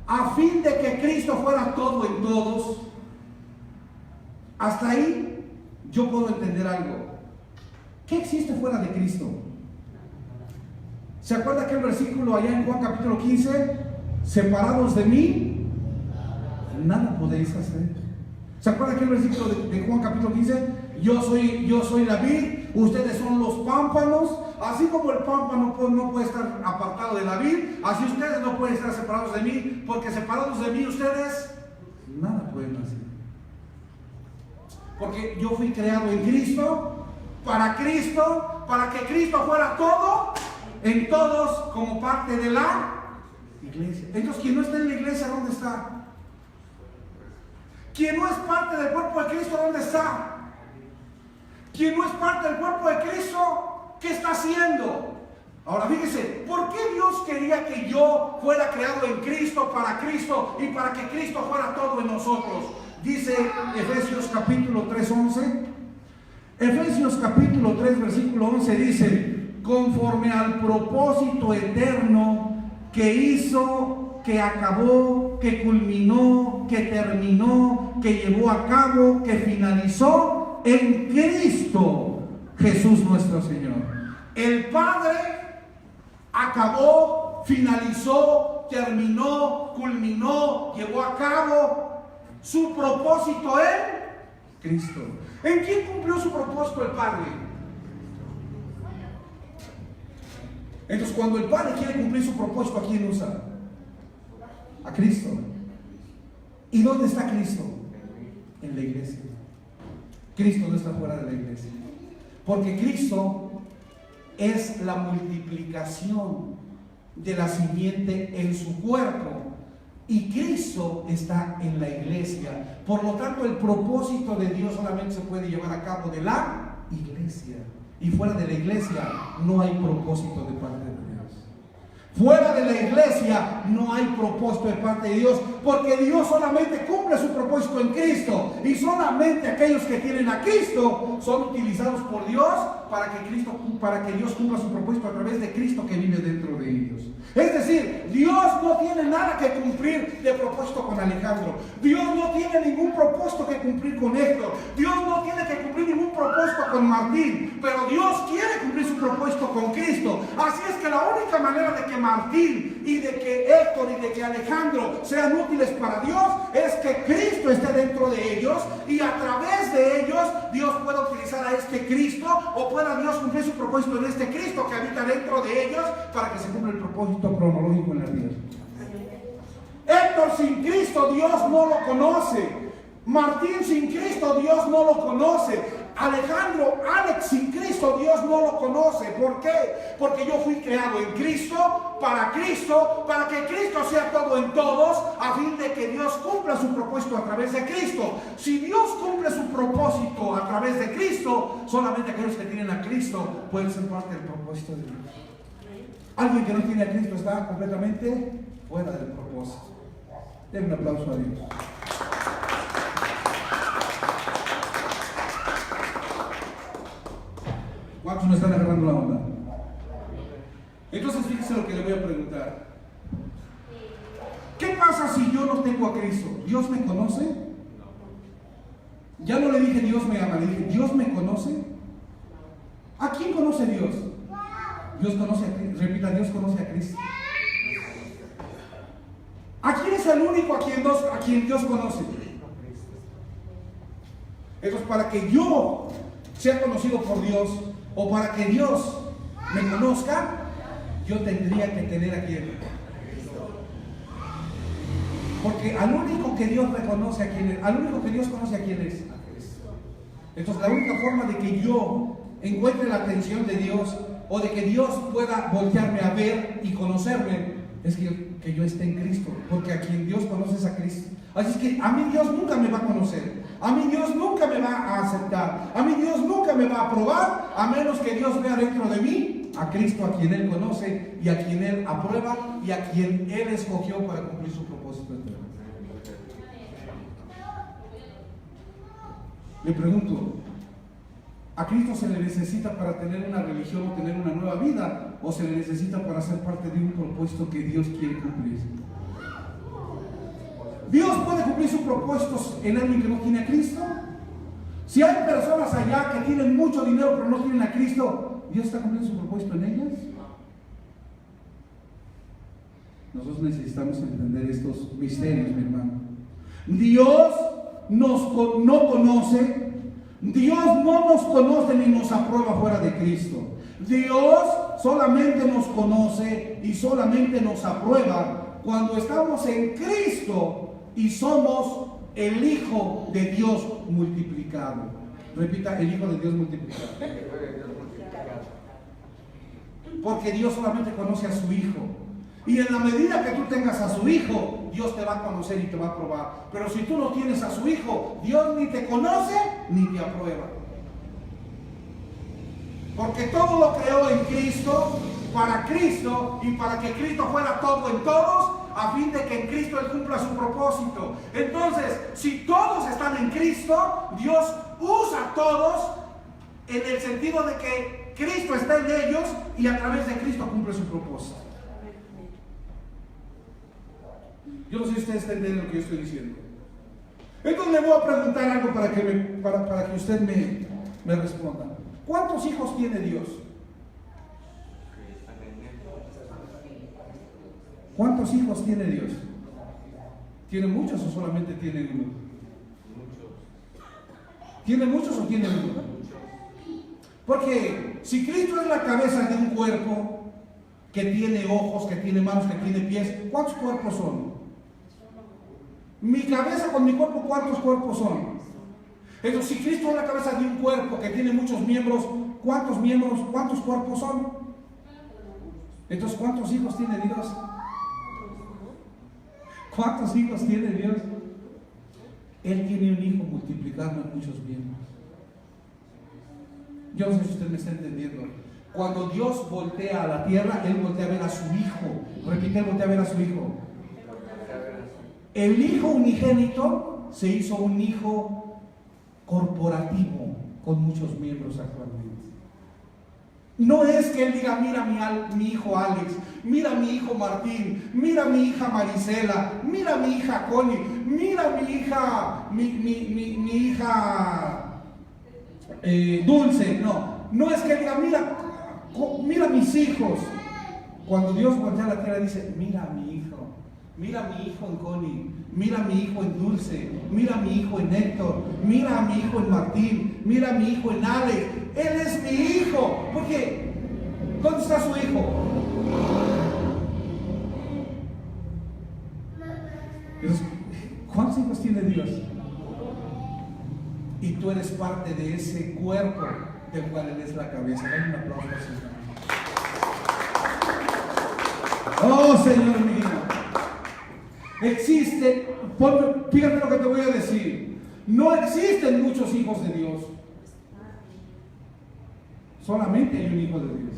Speaker 1: a fin de que Cristo fuera todo en todos. Hasta ahí yo puedo entender algo. ¿Qué existe fuera de Cristo? ¿Se acuerda aquel versículo allá en Juan capítulo 15? Separados de mí, nada podéis hacer. ¿Se acuerda aquel versículo de Juan capítulo 15? Yo soy la vid, ustedes son los pámpanos. Así como el pámpano no puede estar apartado de la vid, así ustedes no pueden estar separados de mí, porque separados de mí ustedes nada pueden hacer. Porque yo fui creado en Cristo, para que Cristo fuera todo en todos como parte de la iglesia. Entonces, quien no está en la iglesia, ¿dónde está? Quien no es parte del cuerpo de Cristo, ¿dónde está? Quien no es parte del cuerpo de Cristo, ¿qué está haciendo? Ahora fíjese, ¿por qué Dios quería que yo fuera creado en Cristo y para que Cristo fuera todo en nosotros? Dice Efesios capítulo 3, 11. Efesios capítulo 3, versículo 11 dice: conforme al propósito eterno que hizo, que acabó, que culminó, que terminó, que llevó a cabo, que finalizó en Cristo Jesús nuestro Señor. El Padre acabó, finalizó, terminó, culminó, llevó a cabo su propósito en Cristo. ¿En quién cumplió su propósito el Padre? Entonces, cuando el Padre quiere cumplir su propósito, ¿a quién usa? A Cristo. ¿Y dónde está Cristo? En la iglesia. Cristo no está fuera de la iglesia, porque Cristo es la multiplicación de la simiente en su cuerpo, y Cristo está en la iglesia. Por lo tanto, el propósito de Dios solamente se puede llevar a cabo de la iglesia, y fuera de la iglesia no hay propósito de parte de Dios. Fuera de la iglesia no hay propósito de parte de Dios, porque Dios solamente cumple su propósito en Cristo, y solamente aquellos que tienen a Cristo son utilizados por Dios para que Dios cumpla su propósito a través de Cristo que vive dentro de ellos. Es decir, Dios no tiene nada que cumplir de propósito con Alejandro. Dios no tiene ningún propósito que cumplir con Héctor. Dios no tiene que cumplir ningún propósito con Martín. Pero Dios quiere cumplir su propósito con Cristo. Así es que la única manera de que Martín y de que Héctor y de que Alejandro sean útiles para Dios es que Cristo esté dentro de ellos, y a través de ellos Dios pueda utilizar a este Cristo, o pueda Dios cumplir su propósito en este Cristo que habita dentro de ellos, para que se cumpla el propósito cronológico en la tierra. Héctor sin Cristo Dios no lo conoce. Martín sin Cristo Dios no lo conoce. Alex sin Cristo Dios no lo conoce. ¿Por qué? Porque yo fui creado en Cristo, para que Cristo sea todo en todos, a fin de que Dios cumpla su propósito a través de Cristo. Si Dios cumple su propósito a través de Cristo, solamente aquellos que tienen a Cristo pueden ser parte del propósito de Dios. Alguien que no tiene a Cristo está completamente fuera del propósito. Den un aplauso a Dios. ¿Cuántos me están agarrando la onda? Entonces fíjense lo que le voy a preguntar. ¿Qué pasa si yo no tengo a Cristo? ¿Dios me conoce? Ya no le dije Dios me ama, le dije ¿Dios me conoce? ¿A quién conoce Dios? Dios conoce a Cristo. Repita, Dios conoce a Cristo. ¿A quién es el único a quien Dios conoce? Entonces, para que yo sea conocido por Dios, o para que Dios me conozca, yo tendría que tener a quién. Porque al único que Dios reconoce a quién es, al único que Dios conoce a quién es, a Cristo. Entonces, la única forma de que yo encuentre la atención de Dios, o de que Dios pueda voltearme a ver y conocerme, es que yo esté en Cristo, porque a quien Dios conoce es a Cristo. Así es que a mí Dios nunca me va a conocer, a mí Dios nunca me va a aceptar, a mí Dios nunca me va a aprobar, a menos que Dios vea dentro de mí a Cristo, a quien Él conoce y a quien Él aprueba y a quien Él escogió para cumplir su propósito eterno. Le pregunto, ¿a Cristo se le necesita para tener una religión o tener una nueva vida? ¿O se le necesita para ser parte de un propósito que Dios quiere cumplir? ¿Dios puede cumplir sus propósitos en alguien que no tiene a Cristo? Si hay personas allá que tienen mucho dinero pero no tienen a Cristo, ¿Dios está cumpliendo su propósito en ellas? Nosotros necesitamos entender estos misterios, mi hermano. Dios no conoce. Dios no nos conoce ni nos aprueba fuera de Cristo. Dios solamente nos conoce y solamente nos aprueba cuando estamos en Cristo y somos el Hijo de Dios multiplicado. Repita, el Hijo de Dios multiplicado. Porque Dios solamente conoce a su Hijo. Y en la medida que tú tengas a su Hijo, Dios te va a conocer y te va a aprobar. Pero si tú no tienes a su Hijo, Dios ni te conoce ni te aprueba. Porque todo lo creó en Cristo, para Cristo y para que Cristo fuera todo en todos, a fin de que en Cristo Él cumpla su propósito. Entonces, si todos están en Cristo, Dios usa a todos en el sentido de que Cristo está en ellos y a través de Cristo cumple su propósito. Yo no sé si ustedes entienden lo que yo estoy diciendo. Entonces le voy a preguntar algo para que usted me responda. ¿Cuántos hijos tiene Dios? ¿Cuántos hijos tiene Dios? ¿Tiene muchos o solamente tiene uno? ¿Tiene muchos o tiene uno? Porque si Cristo es la cabeza de un cuerpo que tiene ojos, que tiene manos, que tiene pies, ¿cuántos cuerpos son? Mi cabeza con mi cuerpo, ¿cuántos cuerpos son? Entonces, si Cristo es la cabeza de un cuerpo que tiene muchos miembros, ¿cuántos cuerpos son? Entonces, ¿cuántos hijos tiene Dios? ¿Cuántos hijos tiene Dios? Él tiene un hijo multiplicado en muchos miembros. Yo no sé si usted me está entendiendo. Cuando Dios voltea a la tierra, Él voltea a ver a su Hijo. Repite, Él voltea a ver a su Hijo. El Hijo unigénito se hizo un hijo corporativo con muchos miembros actualmente. No es que Él diga, mira mi hijo Alex, mira mi hijo Martín, mira mi hija Marisela, mira mi hija Connie, mira mi hija, mi hija Dulce. No es que Él diga, mira mis hijos. Cuando Dios voltea a la tierra dice, mira a mi hijo, mira a mi hijo en Connie, mira a mi hijo en Dulce, mira a mi hijo en Héctor, mira a mi hijo en Martín, mira a mi hijo en Alex. Él es mi hijo. ¿Por qué? ¿Dónde está su hijo? ¿Cuántos hijos tiene Dios? Y tú eres parte de ese cuerpo del cual Él es la cabeza. Dale un aplauso al Señor. Oh, Señor mío. Existe, fíjate lo que te voy a decir. No existen muchos hijos de Dios. Solamente hay un hijo de Dios.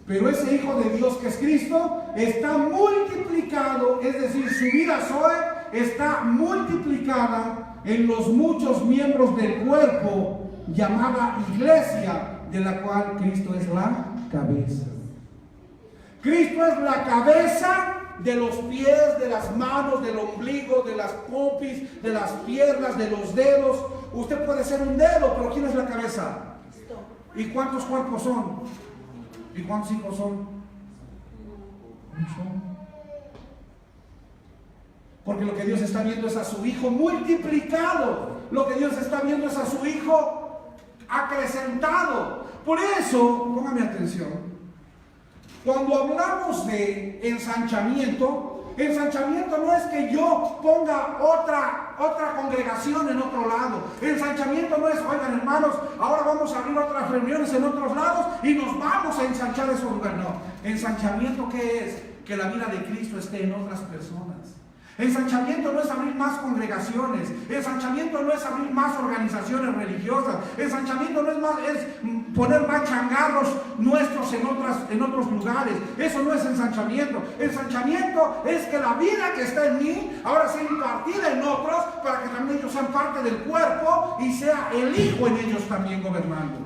Speaker 1: Pero ese hijo de Dios que es Cristo está multiplicado, es decir, su vida Zoe está multiplicada en los muchos miembros del cuerpo llamada iglesia, de la cual Cristo es la cabeza. Cristo es la cabeza de los pies, de las manos, del ombligo, de las pompis, de las piernas, de los dedos. Usted puede ser un dedo, pero ¿quién es la cabeza? ¿Y cuántos cuerpos son? ¿Y cuántos hijos son? Mucho. Porque lo que Dios está viendo es a su Hijo multiplicado. Lo que Dios está viendo es a su Hijo acrecentado. Por eso, póngame atención. Cuando hablamos de ensanchamiento no es que yo ponga otra congregación en otro lado. Ensanchamiento no es, oigan hermanos, ahora vamos a abrir otras reuniones en otros lados y nos vamos a ensanchar esos lugares. No, ensanchamiento ¿qué es? Que la vida de Cristo esté en otras personas. Ensanchamiento no es abrir más congregaciones. Ensanchamiento no es abrir más organizaciones religiosas. Ensanchamiento no es poner más changarros nuestros en otros lugares. Eso no es ensanchamiento. Ensanchamiento es que la vida que está en mí ahora sea impartida en otros para que también ellos sean parte del cuerpo y sea el Hijo en ellos también gobernando.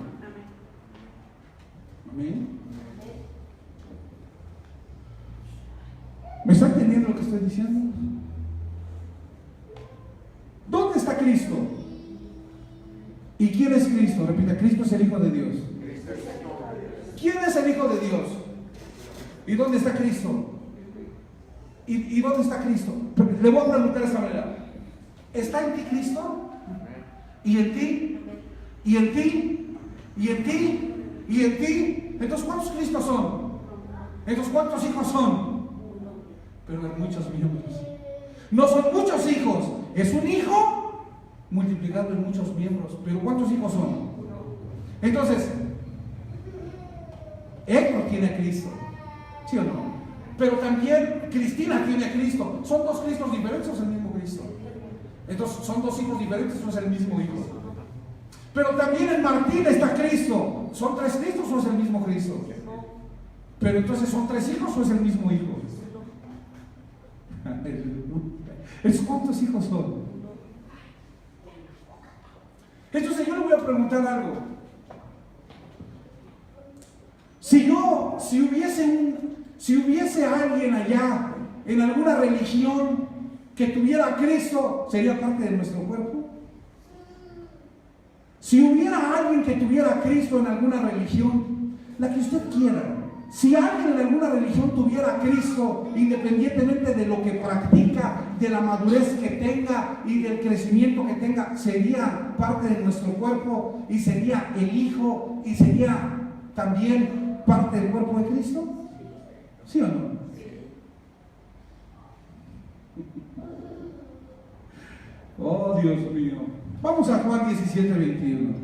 Speaker 1: Amén. ¿Me está entendiendo lo que estoy diciendo? ¿Dónde está Cristo? ¿Y quién es Cristo? Repita, Cristo es el Hijo de Dios. ¿Quién es el Hijo de Dios? ¿Y dónde está Cristo? ¿Y dónde está Cristo? Le voy a preguntar de esta manera. ¿Está en ti Cristo? ¿Y en ti? ¿Y en ti? ¿Y en ti? ¿Y en ti? Entonces, ¿cuántos Cristos son? Entonces, ¿cuántos hijos son? Pero hay muchos miembros. No son muchos hijos, es un hijo multiplicado en muchos miembros. Pero ¿cuántos hijos son? Entonces, Héctor tiene a Cristo, ¿sí o no? Pero también Cristina tiene a Cristo. ¿Son dos Cristos diferentes o es el mismo Cristo? Entonces, ¿son dos hijos diferentes o es el mismo hijo? Pero también en Martín está Cristo. ¿Son tres Cristos o es el mismo Cristo? Pero entonces, ¿son tres hijos o es el mismo hijo? ¿Cuántos hijos son? Entonces yo le voy a preguntar algo. Si hubiese alguien allá en alguna religión que tuviera a Cristo, ¿sería parte de nuestro cuerpo? Si hubiera alguien que tuviera a Cristo en alguna religión, la que usted quiera, si alguien en alguna religión tuviera a Cristo, independientemente de lo que practica, de la madurez que tenga y del crecimiento que tenga, sería parte de nuestro cuerpo y sería el Hijo y sería también parte del cuerpo de Cristo. ¿Sí o no? Oh, Dios mío. Vamos a Juan 17, 21.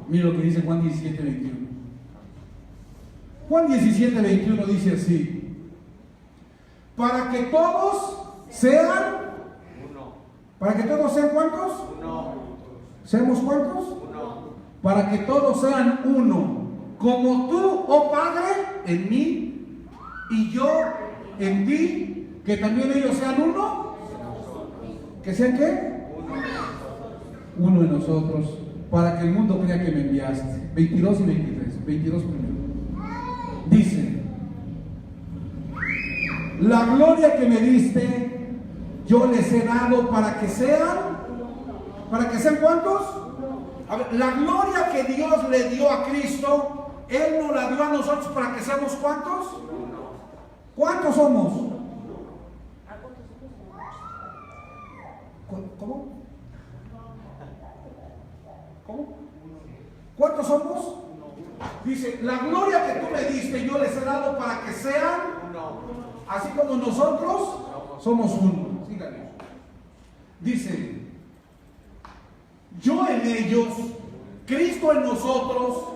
Speaker 1: Mira lo que dice Juan 17, 21. Juan 17, 21 dice así: para que todos sean uno. ¿Para que todos sean cuántos? Uno. ¿Seamos cuántos? Uno. Para que todos sean uno. Como tú, oh Padre, en mí y yo en ti, que también ellos sean uno. ¿Que sean qué? Uno en nosotros, para que el mundo crea que me enviaste. 22 y 23. 22 primero. Dice: la gloria que me diste, yo les he dado para que sean. ¿Para que sean cuántos? A ver, la gloria que Dios le dio a Cristo, Él nos la dio a nosotros para que seamos ¿cuántos? ¿Cuántos somos? ¿Cómo? ¿Cómo? ¿Cuántos somos? Dice, la gloria que tú me diste, yo les he dado para que sean así como nosotros somos uno. Síganme. Dice, yo en ellos, Cristo en nosotros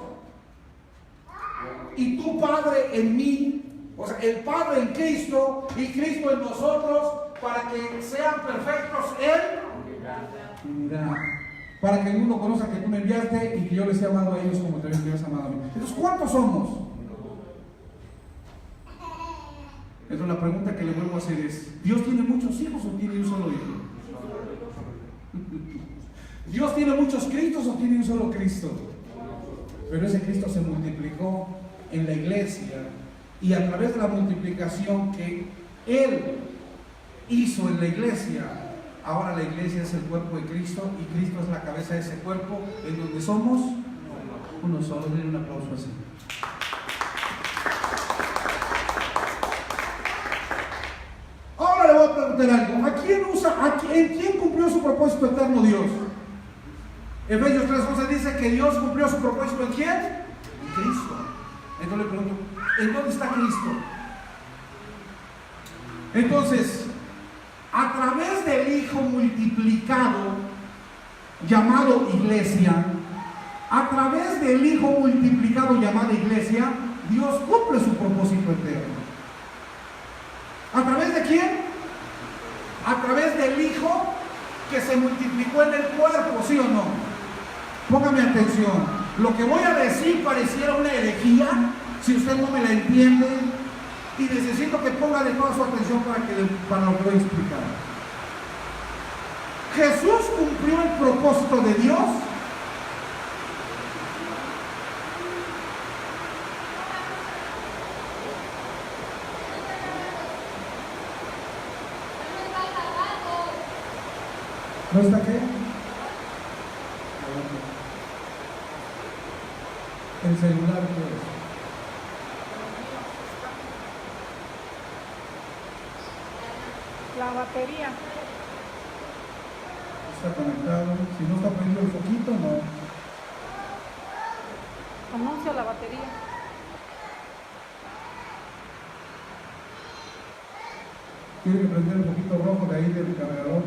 Speaker 1: y tu Padre en mí. O sea, el Padre en Cristo y Cristo en nosotros, para que sean perfectos en unidad. Para que el mundo conozca que tú me enviaste y que yo les he amado a ellos como también me has amado a mí. Entonces, ¿cuántos somos? Entonces, la pregunta que le vuelvo a hacer es: ¿Dios tiene muchos hijos o tiene un solo hijo? ¿Dios tiene muchos Cristos o tiene un solo Cristo? Pero ese Cristo se multiplicó en la iglesia, y a través de la multiplicación que Él hizo en la iglesia, ahora la iglesia es el cuerpo de Cristo y Cristo es la cabeza de ese cuerpo, en donde somos uno solo. Denle un aplauso así. Ahora le voy a preguntar algo. ¿En quién cumplió su propósito eterno Dios? Efesios 3:11 dice que Dios cumplió su propósito ¿en quién? En Cristo. Entonces le pregunto, ¿en dónde está Cristo? Entonces, a través del Hijo multiplicado, llamado iglesia, a través del Hijo multiplicado llamado iglesia, Dios cumple su propósito eterno. ¿A través de quién? A través del Hijo que se multiplicó en el cuerpo, ¿sí o no? Póngame atención. Lo que voy a decir pareciera una herejía si usted no me la entiende, y necesito que ponga de toda su atención para lo que voy a explicar. Jesús cumplió el propósito de Dios ¿no está qué? El celular, ¿qué es?
Speaker 2: La batería.
Speaker 1: Está conectado. Si no está prendido el foquito, no.
Speaker 2: Anuncia la batería.
Speaker 1: Tiene que prender el foquito rojo de ahí del cargador.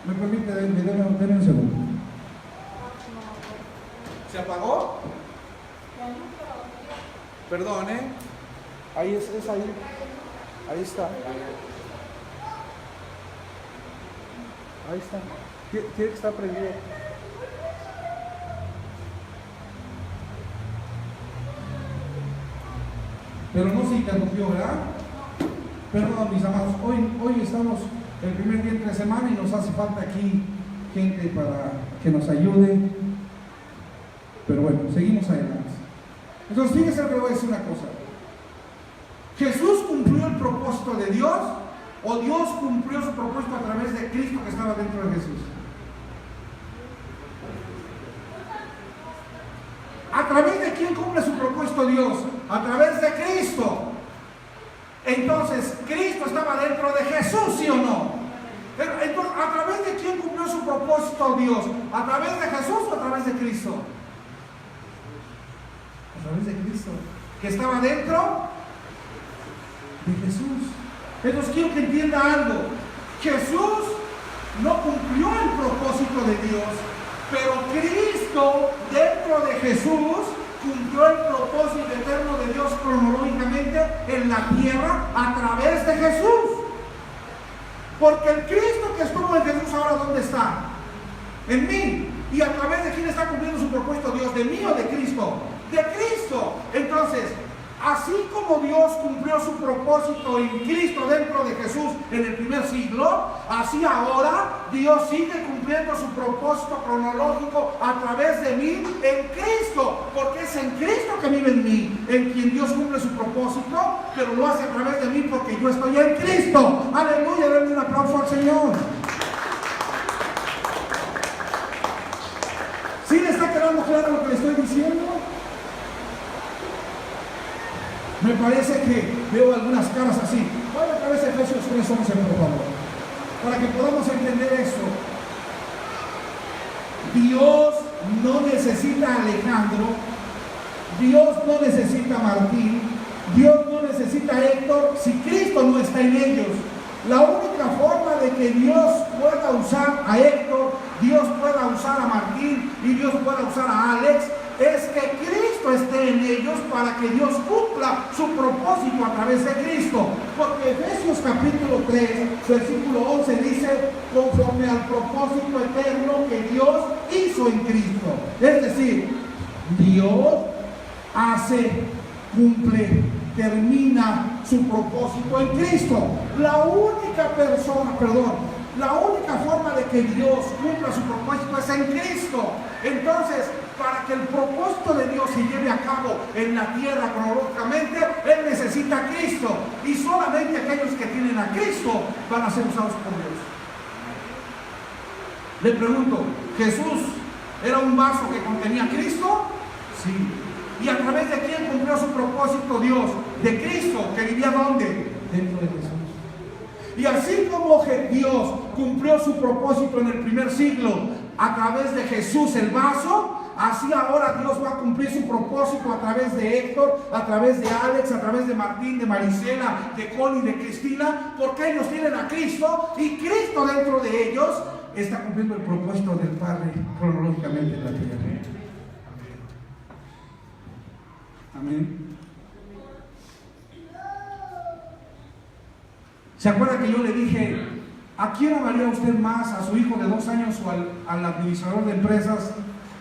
Speaker 1: ¿Me permite? Denme un segundo. ¿Se apagó? Perdón, Ahí es ahí. Ahí está. Ahí está. Tiene que estar prendido. Pero no se interrumpió, ¿verdad? Perdón, mis amados. Hoy estamos el primer día entre semana y nos hace falta aquí gente para que nos ayude. Pero bueno, seguimos adelante. Entonces, fíjense, le voy a decir una cosa. ¿Jesús cumplió el propósito de Dios o Dios cumplió su propósito a través de Cristo que estaba dentro de Jesús? ¿A través de quién cumple su propósito Dios? A través de Cristo. Entonces, ¿Cristo estaba dentro de Jesús, sí o no? Entonces, ¿a través de quién cumplió su propósito Dios? ¿A través de Jesús o a través de Cristo? A través de Cristo, que estaba dentro de Jesús. Entonces quiero que entienda algo. Jesús no cumplió el propósito de Dios, pero Cristo dentro de Jesús cumplió el propósito eterno de Dios cronológicamente en la tierra a través de Jesús. Porque el Cristo que estuvo en Jesús ahora, ¿dónde está? En mí. ¿Y a través de quién está cumpliendo su propósito Dios? ¿De mí o de Cristo? De Cristo. Entonces, así como Dios cumplió su propósito en Cristo dentro de Jesús en el primer siglo, así ahora Dios sigue cumpliendo su propósito cronológico a través de mí en Cristo, porque es en Cristo que vive en mí, en quien Dios cumple su propósito, pero lo hace a través de mí porque yo estoy en Cristo. Aleluya, denle un aplauso al Señor. ¿Sí le está quedando claro lo que le estoy diciendo? Me parece que veo algunas caras así. Vaya otra vez a Efesios 3:11, por favor, para que podamos entender eso. Dios no necesita a Alejandro, Dios no necesita a Martín, Dios no necesita a Héctor si Cristo no está en ellos. La única forma de que Dios pueda usar a Héctor, Dios pueda usar a Martín y Dios pueda usar a Alex es que Cristo esté en ellos para que Dios cumpla su propósito a través de Cristo. Porque Efesios capítulo 3, versículo 11 dice, conforme al propósito eterno que Dios hizo en Cristo. Es decir, Dios hace, cumple, termina su propósito en Cristo. La única forma de que Dios cumpla su propósito es en Cristo. Entonces, para que el propósito de Dios se lleve a cabo en la tierra cronológicamente, Él necesita a Cristo. Y solamente aquellos que tienen a Cristo van a ser usados por Dios. Le pregunto, ¿Jesús era un vaso que contenía a Cristo? Sí. ¿Y a través de quién cumplió su propósito Dios? De Cristo, que vivía ¿dónde? Dentro de Jesús. Y así como Dios cumplió su propósito en el primer siglo a través de Jesús el vaso, así ahora Dios va a cumplir su propósito a través de Héctor, a través de Alex, a través de Martín, de Marisela, de Connie, de Cristina, porque ellos tienen a Cristo y Cristo dentro de ellos está cumpliendo el propósito del Padre cronológicamente en la tierra. Amén. ¿Se acuerda que yo le dije, ¿a quién amaría usted más? ¿A su hijo de 2 años o al administrador de empresas?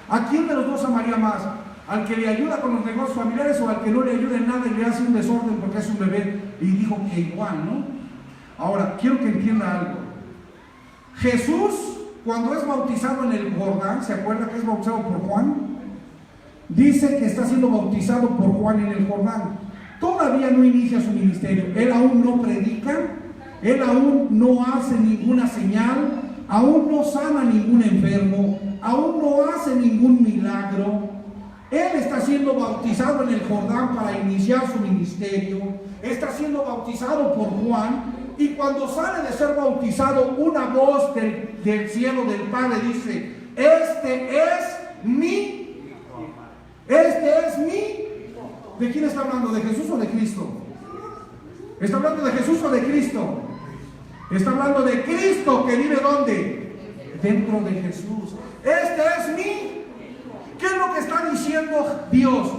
Speaker 1: ¿A quién de los dos amaría más? ¿Al que le ayuda con los negocios familiares o al que no le ayuda en nada y le hace un desorden porque es un bebé? Y dijo que igual, ¿no? Ahora, quiero que entienda algo. Jesús, cuando es bautizado en el Jordán, ¿se acuerda que es bautizado por Juan? Dice que está siendo bautizado por Juan en el Jordán. Todavía no inicia su ministerio. Él aún no predica, él aún no hace ninguna señal, aún no sana ningún enfermo, aún no hace ningún milagro. Él está siendo bautizado en el Jordán para iniciar su ministerio. Está siendo bautizado por Juan. Y cuando sale de ser bautizado, una voz del cielo del Padre dice: este es mi. ¿De quién está hablando? ¿De Jesús o de Cristo? ¿Está hablando de Jesús o de Cristo? Está hablando de Cristo que vive ¿dónde? Dentro de Jesús. Este es mí. ¿Qué es lo que está diciendo Dios?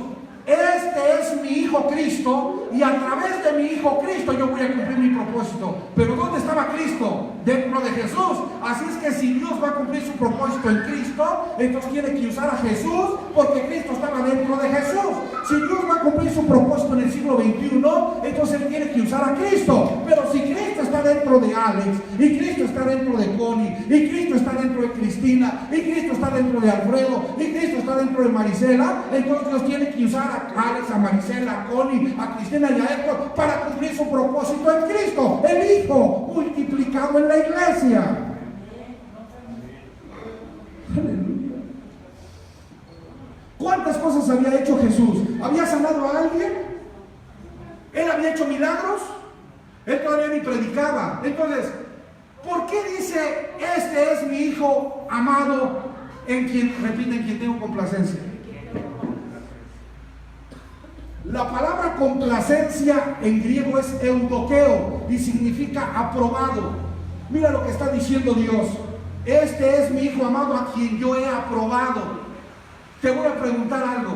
Speaker 1: Este es mi Hijo Cristo y a través de mi Hijo Cristo yo voy a cumplir mi propósito. Pero ¿dónde estaba Cristo? Dentro de Jesús. Así es que si Dios va a cumplir su propósito en Cristo, entonces tiene que usar a Jesús porque Cristo estaba dentro de Jesús. Si Dios va a cumplir su propósito en el siglo XXI, entonces Él tiene que usar a Cristo. Pero si Cristo está dentro de Alex, y Cristo está dentro de Connie, y Cristo está dentro de Cristina, y Cristo está dentro de Alfredo, y Cristo está dentro de Marisela, entonces Dios tiene que usar a Alex, a Marisela, a Connie, a Cristina y a Héctor para cumplir su propósito en Cristo, el Hijo multiplicado en la iglesia. Aleluya. ¿Cuántas cosas había hecho Jesús? ¿Había sanado a alguien? ¿Él había hecho milagros? Él todavía ni predicaba. Entonces, ¿por qué dice, este es mi Hijo amado, en quien, repite, en quien tengo complacencia? La palabra complacencia en griego es eudokeo y significa aprobado. Mira lo que está diciendo Dios. Este es mi Hijo amado a quien yo he aprobado. Te voy a preguntar algo.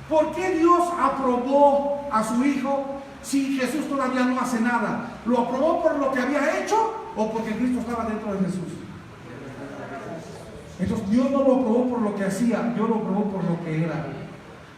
Speaker 1: ¿Por qué Dios aprobó a su Hijo si Jesús todavía no hace nada? ¿Lo aprobó por lo que había hecho o porque Cristo estaba dentro de Jesús? Entonces Dios no lo aprobó por lo que hacía, Dios lo aprobó por lo que era.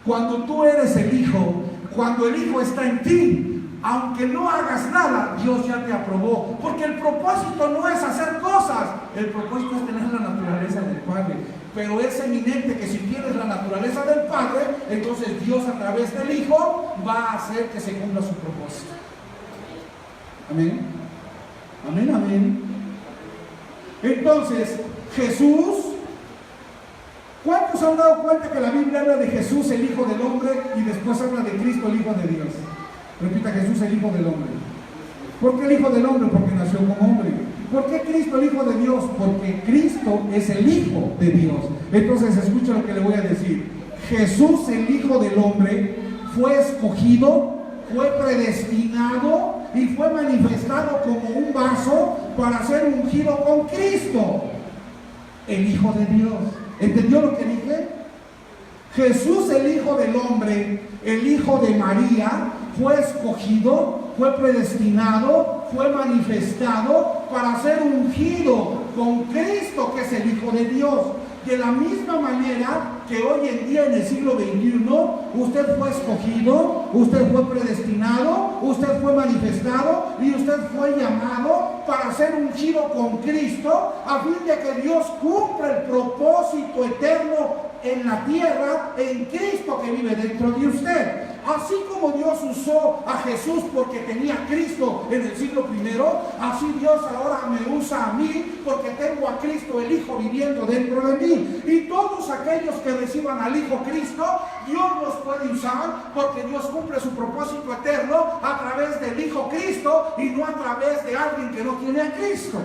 Speaker 1: Cuando tú eres el Hijo, cuando el Hijo está en ti, aunque no hagas nada, Dios ya te aprobó. Porque el propósito no es hacer cosas, el propósito es tener la naturaleza del Padre. Pero es eminente que si tienes la naturaleza del Padre, entonces Dios a través del Hijo va a hacer que se cumpla su propósito. Amén. Amén, amén. Entonces, Jesús, ¿cuántos han dado cuenta que la Biblia habla de Jesús, el Hijo del Hombre, y después habla de Cristo, el Hijo de Dios? Repita, Jesús, el Hijo del Hombre. ¿Por qué el Hijo del Hombre? Porque nació como hombre. ¿Por qué Cristo, el Hijo de Dios? Porque Cristo es el Hijo de Dios. Entonces, escucha lo que le voy a decir. Jesús, el Hijo del Hombre, fue escogido, fue predestinado y fue manifestado como un vaso para ser ungido con Cristo, el Hijo de Dios. ¿Entendió lo que dije? Jesús, el Hijo del Hombre, el Hijo de María, fue escogido, fue predestinado, fue manifestado para ser ungido con Cristo, que es el Hijo de Dios. De la misma manera que hoy en día en el siglo XXI, usted fue escogido, usted fue predestinado, usted fue manifestado y usted fue llamado para ser ungido con Cristo, a fin de que Dios cumpla el propósito eterno en la tierra, en Cristo que vive dentro de usted. Así como Dios usó a Jesús porque tenía a Cristo en el siglo I, así Dios ahora me usa a mí porque tengo a Cristo, el Hijo, viviendo dentro de mí. Y todos aquellos que reciban al Hijo Cristo, Dios los puede usar porque Dios cumple su propósito eterno a través del Hijo Cristo y no a través de alguien que no tiene a Cristo.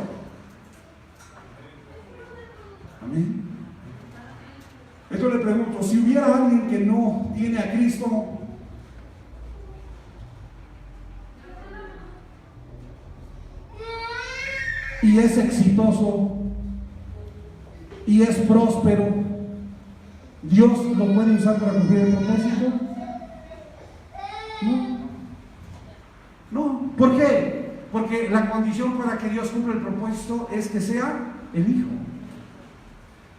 Speaker 1: Amén. Esto le pregunto, si hubiera alguien que no tiene a Cristo, y es exitoso y es próspero, ¿Dios lo puede usar para cumplir el propósito? No. ¿Por qué? Porque la condición para que Dios cumpla el propósito es que sea el Hijo.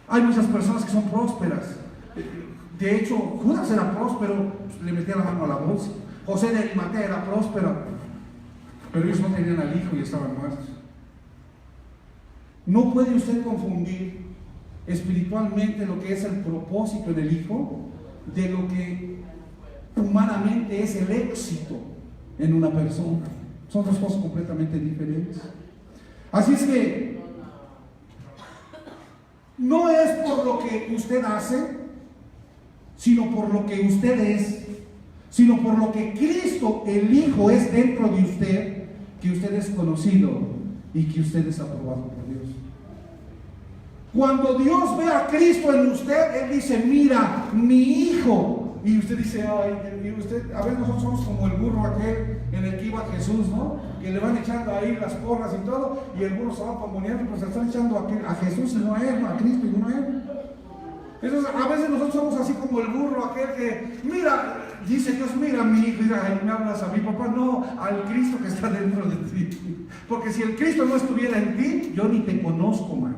Speaker 1: Hay muchas personas que son prósperas. De hecho, Judas era próspero, le metía la mano a la bolsa. José de Arimatea era próspero, pero ellos no tenían al Hijo y estaban muertos. No puede usted confundir espiritualmente lo que es el propósito del Hijo de lo que humanamente es el éxito en una persona. Son dos cosas completamente diferentes. Así es que no es por lo que usted hace, sino por lo que usted es, sino por lo que Cristo, el Hijo, es dentro de usted, que usted es conocido y que usted es aprobado por Dios. Cuando Dios ve a Cristo en usted, Él dice, mira, mi Hijo. Y usted dice, ay, y usted, a veces nosotros somos como el burro aquel en el que iba Jesús, ¿no? Que le van echando ahí las porras y todo, y el burro se va pavoneando, pues se están echando a Jesús y no a él, a Cristo y no a él. Entonces, a veces nosotros somos así como el burro, aquel que, mira, dice Dios, mira mi hijo, y me hablas a mi papá, no, al Cristo que está dentro de ti. Porque si el Cristo no estuviera en ti, yo ni te conozco, man.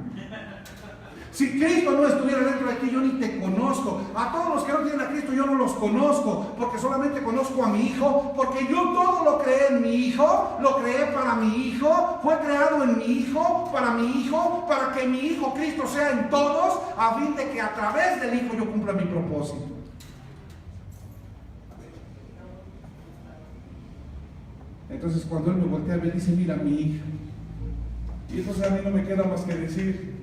Speaker 1: Si Cristo no estuviera dentro de ti, yo ni te conozco. A todos los que no tienen a Cristo, yo no los conozco, porque solamente conozco a mi Hijo, porque yo todo lo creé en mi Hijo, lo creé para mi Hijo, fue creado en mi Hijo, para que mi Hijo Cristo sea en todos, a fin de que a través del Hijo yo cumpla mi propósito. Entonces cuando Él me voltea, me dice, mira mi hija. Y entonces a mí no me queda más que decir,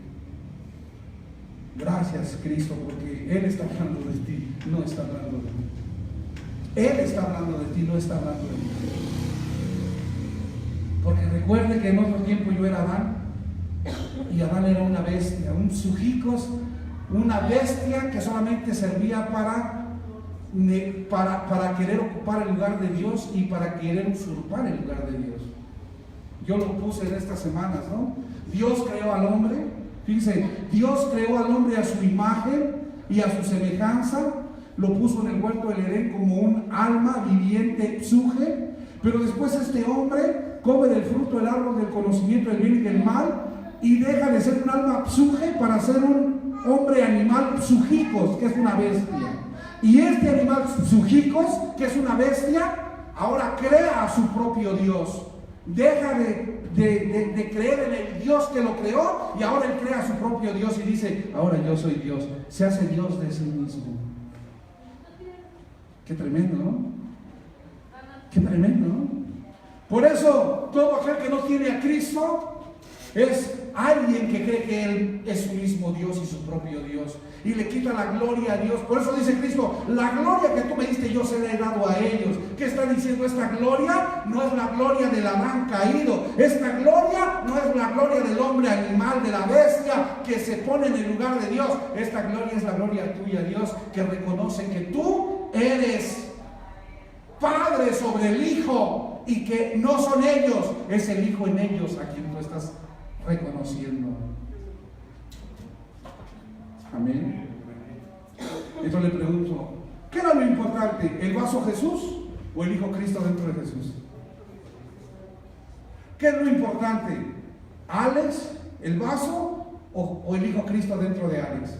Speaker 1: gracias Cristo, porque Él está hablando de ti, no está hablando de mí. Él está hablando de ti, no está hablando de mí. Porque recuerde que en otro tiempo yo era Adán, y Adán era una bestia, un sujicos, una bestia que solamente servía para querer ocupar el lugar de Dios y para querer usurpar el lugar de Dios. Yo lo puse en estas semanas, ¿no? Dios creó al hombre, fíjense, Dios creó al hombre a su imagen y a su semejanza, lo puso en el huerto del Edén como un alma viviente suje, pero después este hombre come del fruto del árbol del conocimiento del bien y del mal y deja de ser un alma suje para ser un hombre animal sujicos, que es una bestia. Y este animal sujicos, que es una bestia, ahora crea a su propio Dios. Deja de creer en el Dios que lo creó y ahora él crea a su propio Dios y dice, ahora yo soy Dios. Se hace Dios de sí mismo. Qué tremendo, ¿no? Qué tremendo, ¿no? Por eso, todo aquel que no tiene a Cristo es alguien que cree que Él es su mismo Dios y su propio Dios y le quita la gloria a Dios. Por eso dice Cristo, la gloria que tú me diste yo se la he dado a ellos. ¿Qué está diciendo? Esta gloria no es la gloria del Adán caído. Esta gloria no es la gloria del hombre animal, de la bestia que se pone en el lugar de Dios. Esta gloria es la gloria tuya, Dios, que reconoce que tú eres Padre sobre el Hijo y que no son ellos, es el Hijo en ellos a quien tú estás reconociendo. Amén. Entonces le pregunto, ¿qué era lo importante? ¿El vaso Jesús o el Hijo Cristo dentro de Jesús? ¿Qué es lo importante? ¿Alex, el vaso o el Hijo Cristo dentro de Alex?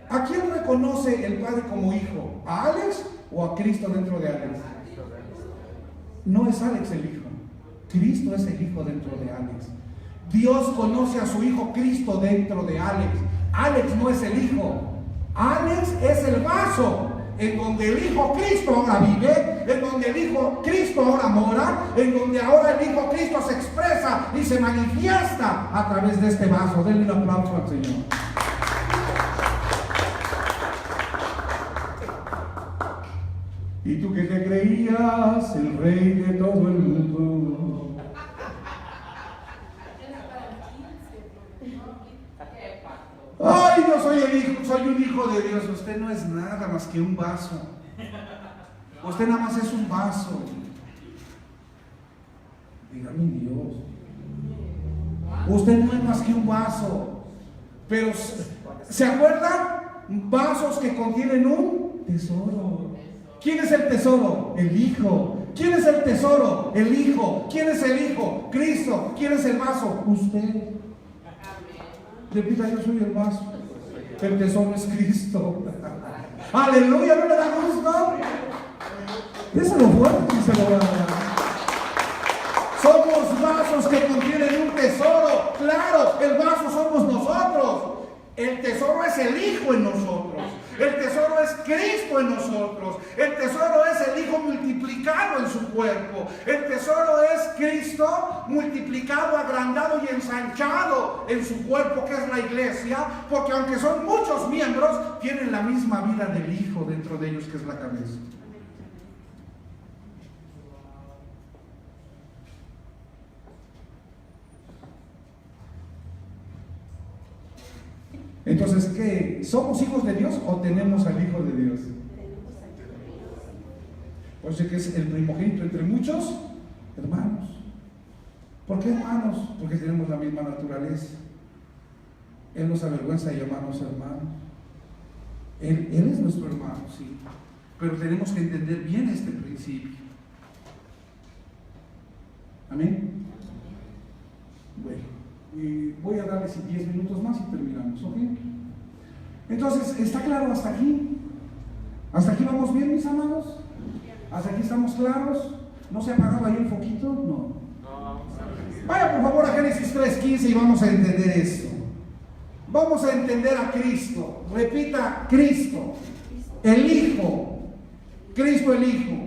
Speaker 1: ¿A quién reconoce el Padre como hijo? ¿A Alex o a Cristo dentro de Alex? No es Alex el hijo, Cristo es el hijo dentro de Alex. Dios conoce a su hijo Cristo dentro de Alex. Alex no es el hijo, Alex es el vaso en donde el hijo Cristo ahora vive, en donde el hijo Cristo ahora mora, en donde ahora el hijo Cristo se expresa y se manifiesta a través de este vaso. Denle un aplauso al Señor. Y tú que te creías el rey de todo el mundo. Ay, yo soy el hijo, soy un hijo de Dios. Usted no es nada más que un vaso. Usted nada más es un vaso. Diga mi Dios. Usted no es más que un vaso. Pero, ¿se acuerdan? Vasos que contienen un tesoro. ¿Quién es el tesoro? El Hijo. ¿Quién es el tesoro? El Hijo. ¿Quién es el Hijo? Cristo. ¿Quién es el vaso? Usted. Repita, yo soy el vaso. El tesoro es Cristo. Aleluya, ¿no le da gusto? Déselo fuerte y se lo voy a dar. Somos vasos que contienen un tesoro. Claro, el vaso somos nosotros. El tesoro es el Hijo en nosotros. El tesoro es Cristo en nosotros. El tesoro es el Hijo multiplicado en su cuerpo. El tesoro es Cristo multiplicado, agrandado y ensanchado en su cuerpo, que es la iglesia. Porque aunque son muchos miembros, tienen la misma vida del Hijo dentro de ellos, que es la cabeza. Entonces, ¿qué? ¿Somos hijos de Dios o tenemos al Hijo de Dios? Pues que es el primogénito entre muchos hermanos. ¿Por qué hermanos? Porque tenemos la misma naturaleza. Él no se avergüenza de llamarnos hermanos. Él es nuestro hermano, sí. Pero tenemos que entender bien este principio. Amén. Bueno, voy a darles 10 minutos más y terminamos, ¿ok? Entonces, ¿está claro hasta aquí? ¿Hasta aquí vamos bien, mis amados? ¿Hasta aquí estamos claros? ¿No se ha apagado ahí el foquito? No. Vaya por favor a Génesis 3:15 y vamos a entender esto. Vamos a entender a Cristo. Repita, Cristo, el Hijo. Cristo el Hijo.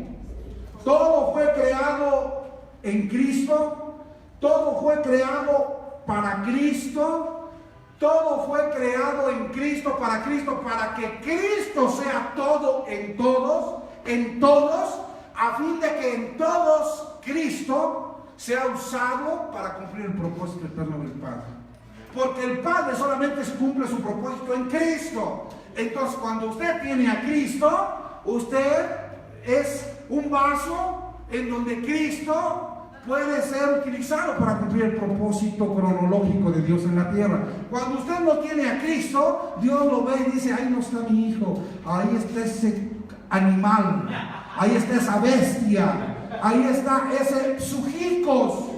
Speaker 1: Todo fue creado en Cristo. Todo fue creado para Cristo. Todo fue creado en Cristo, para que Cristo sea todo en todos, a fin de que en todos Cristo sea usado para cumplir el propósito eterno del Padre. Porque el Padre solamente cumple su propósito en Cristo. Entonces, cuando usted tiene a Cristo, usted es un vaso en donde Cristo puede ser utilizado para cumplir el propósito cronológico de Dios en la tierra. Cuando usted no tiene a Cristo, Dios lo ve y dice: ahí no está mi hijo, ahí está ese animal, ahí está esa bestia, ahí está ese sujicos.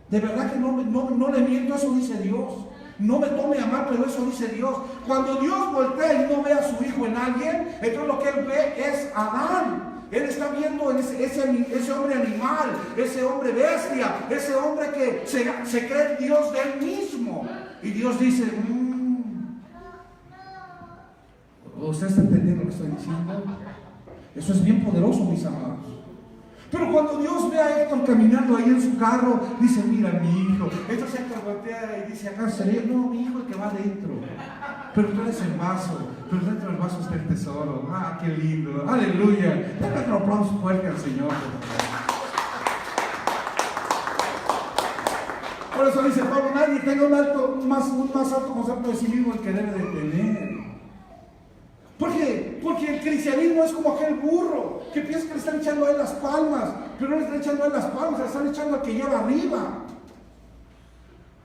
Speaker 1: De verdad que no le miento, eso dice Dios. No me tome a mal, pero eso dice Dios. Cuando Dios voltea y no ve a su hijo en alguien, entonces lo que él ve es Adán. Él está viendo ese hombre animal, ese hombre bestia, ese hombre que se cree Dios de él mismo. Y Dios dice: ¿usted está entendiendo lo que estoy diciendo? Eso es bien poderoso, mis amados. Pero cuando Dios ve a Héctor caminando ahí en su carro, dice: mira, mi hijo. Entonces Héctor voltea y dice: ¿acaso sería? No, mi hijo, el que va adentro. Pero tú eres el vaso, pero dentro del vaso está el tesoro. ¡Ah, qué lindo! ¡Aleluya! Dale otro aplauso fuerte al Señor. Por eso dice Pablo: nadie tenga un más alto concepto de sí mismo el que debe de tener. ¿Por qué? Porque el cristianismo es como aquel burro que piensa que le están echando a él las palmas, pero no le están echando a él las palmas, le están echando al que lleva arriba.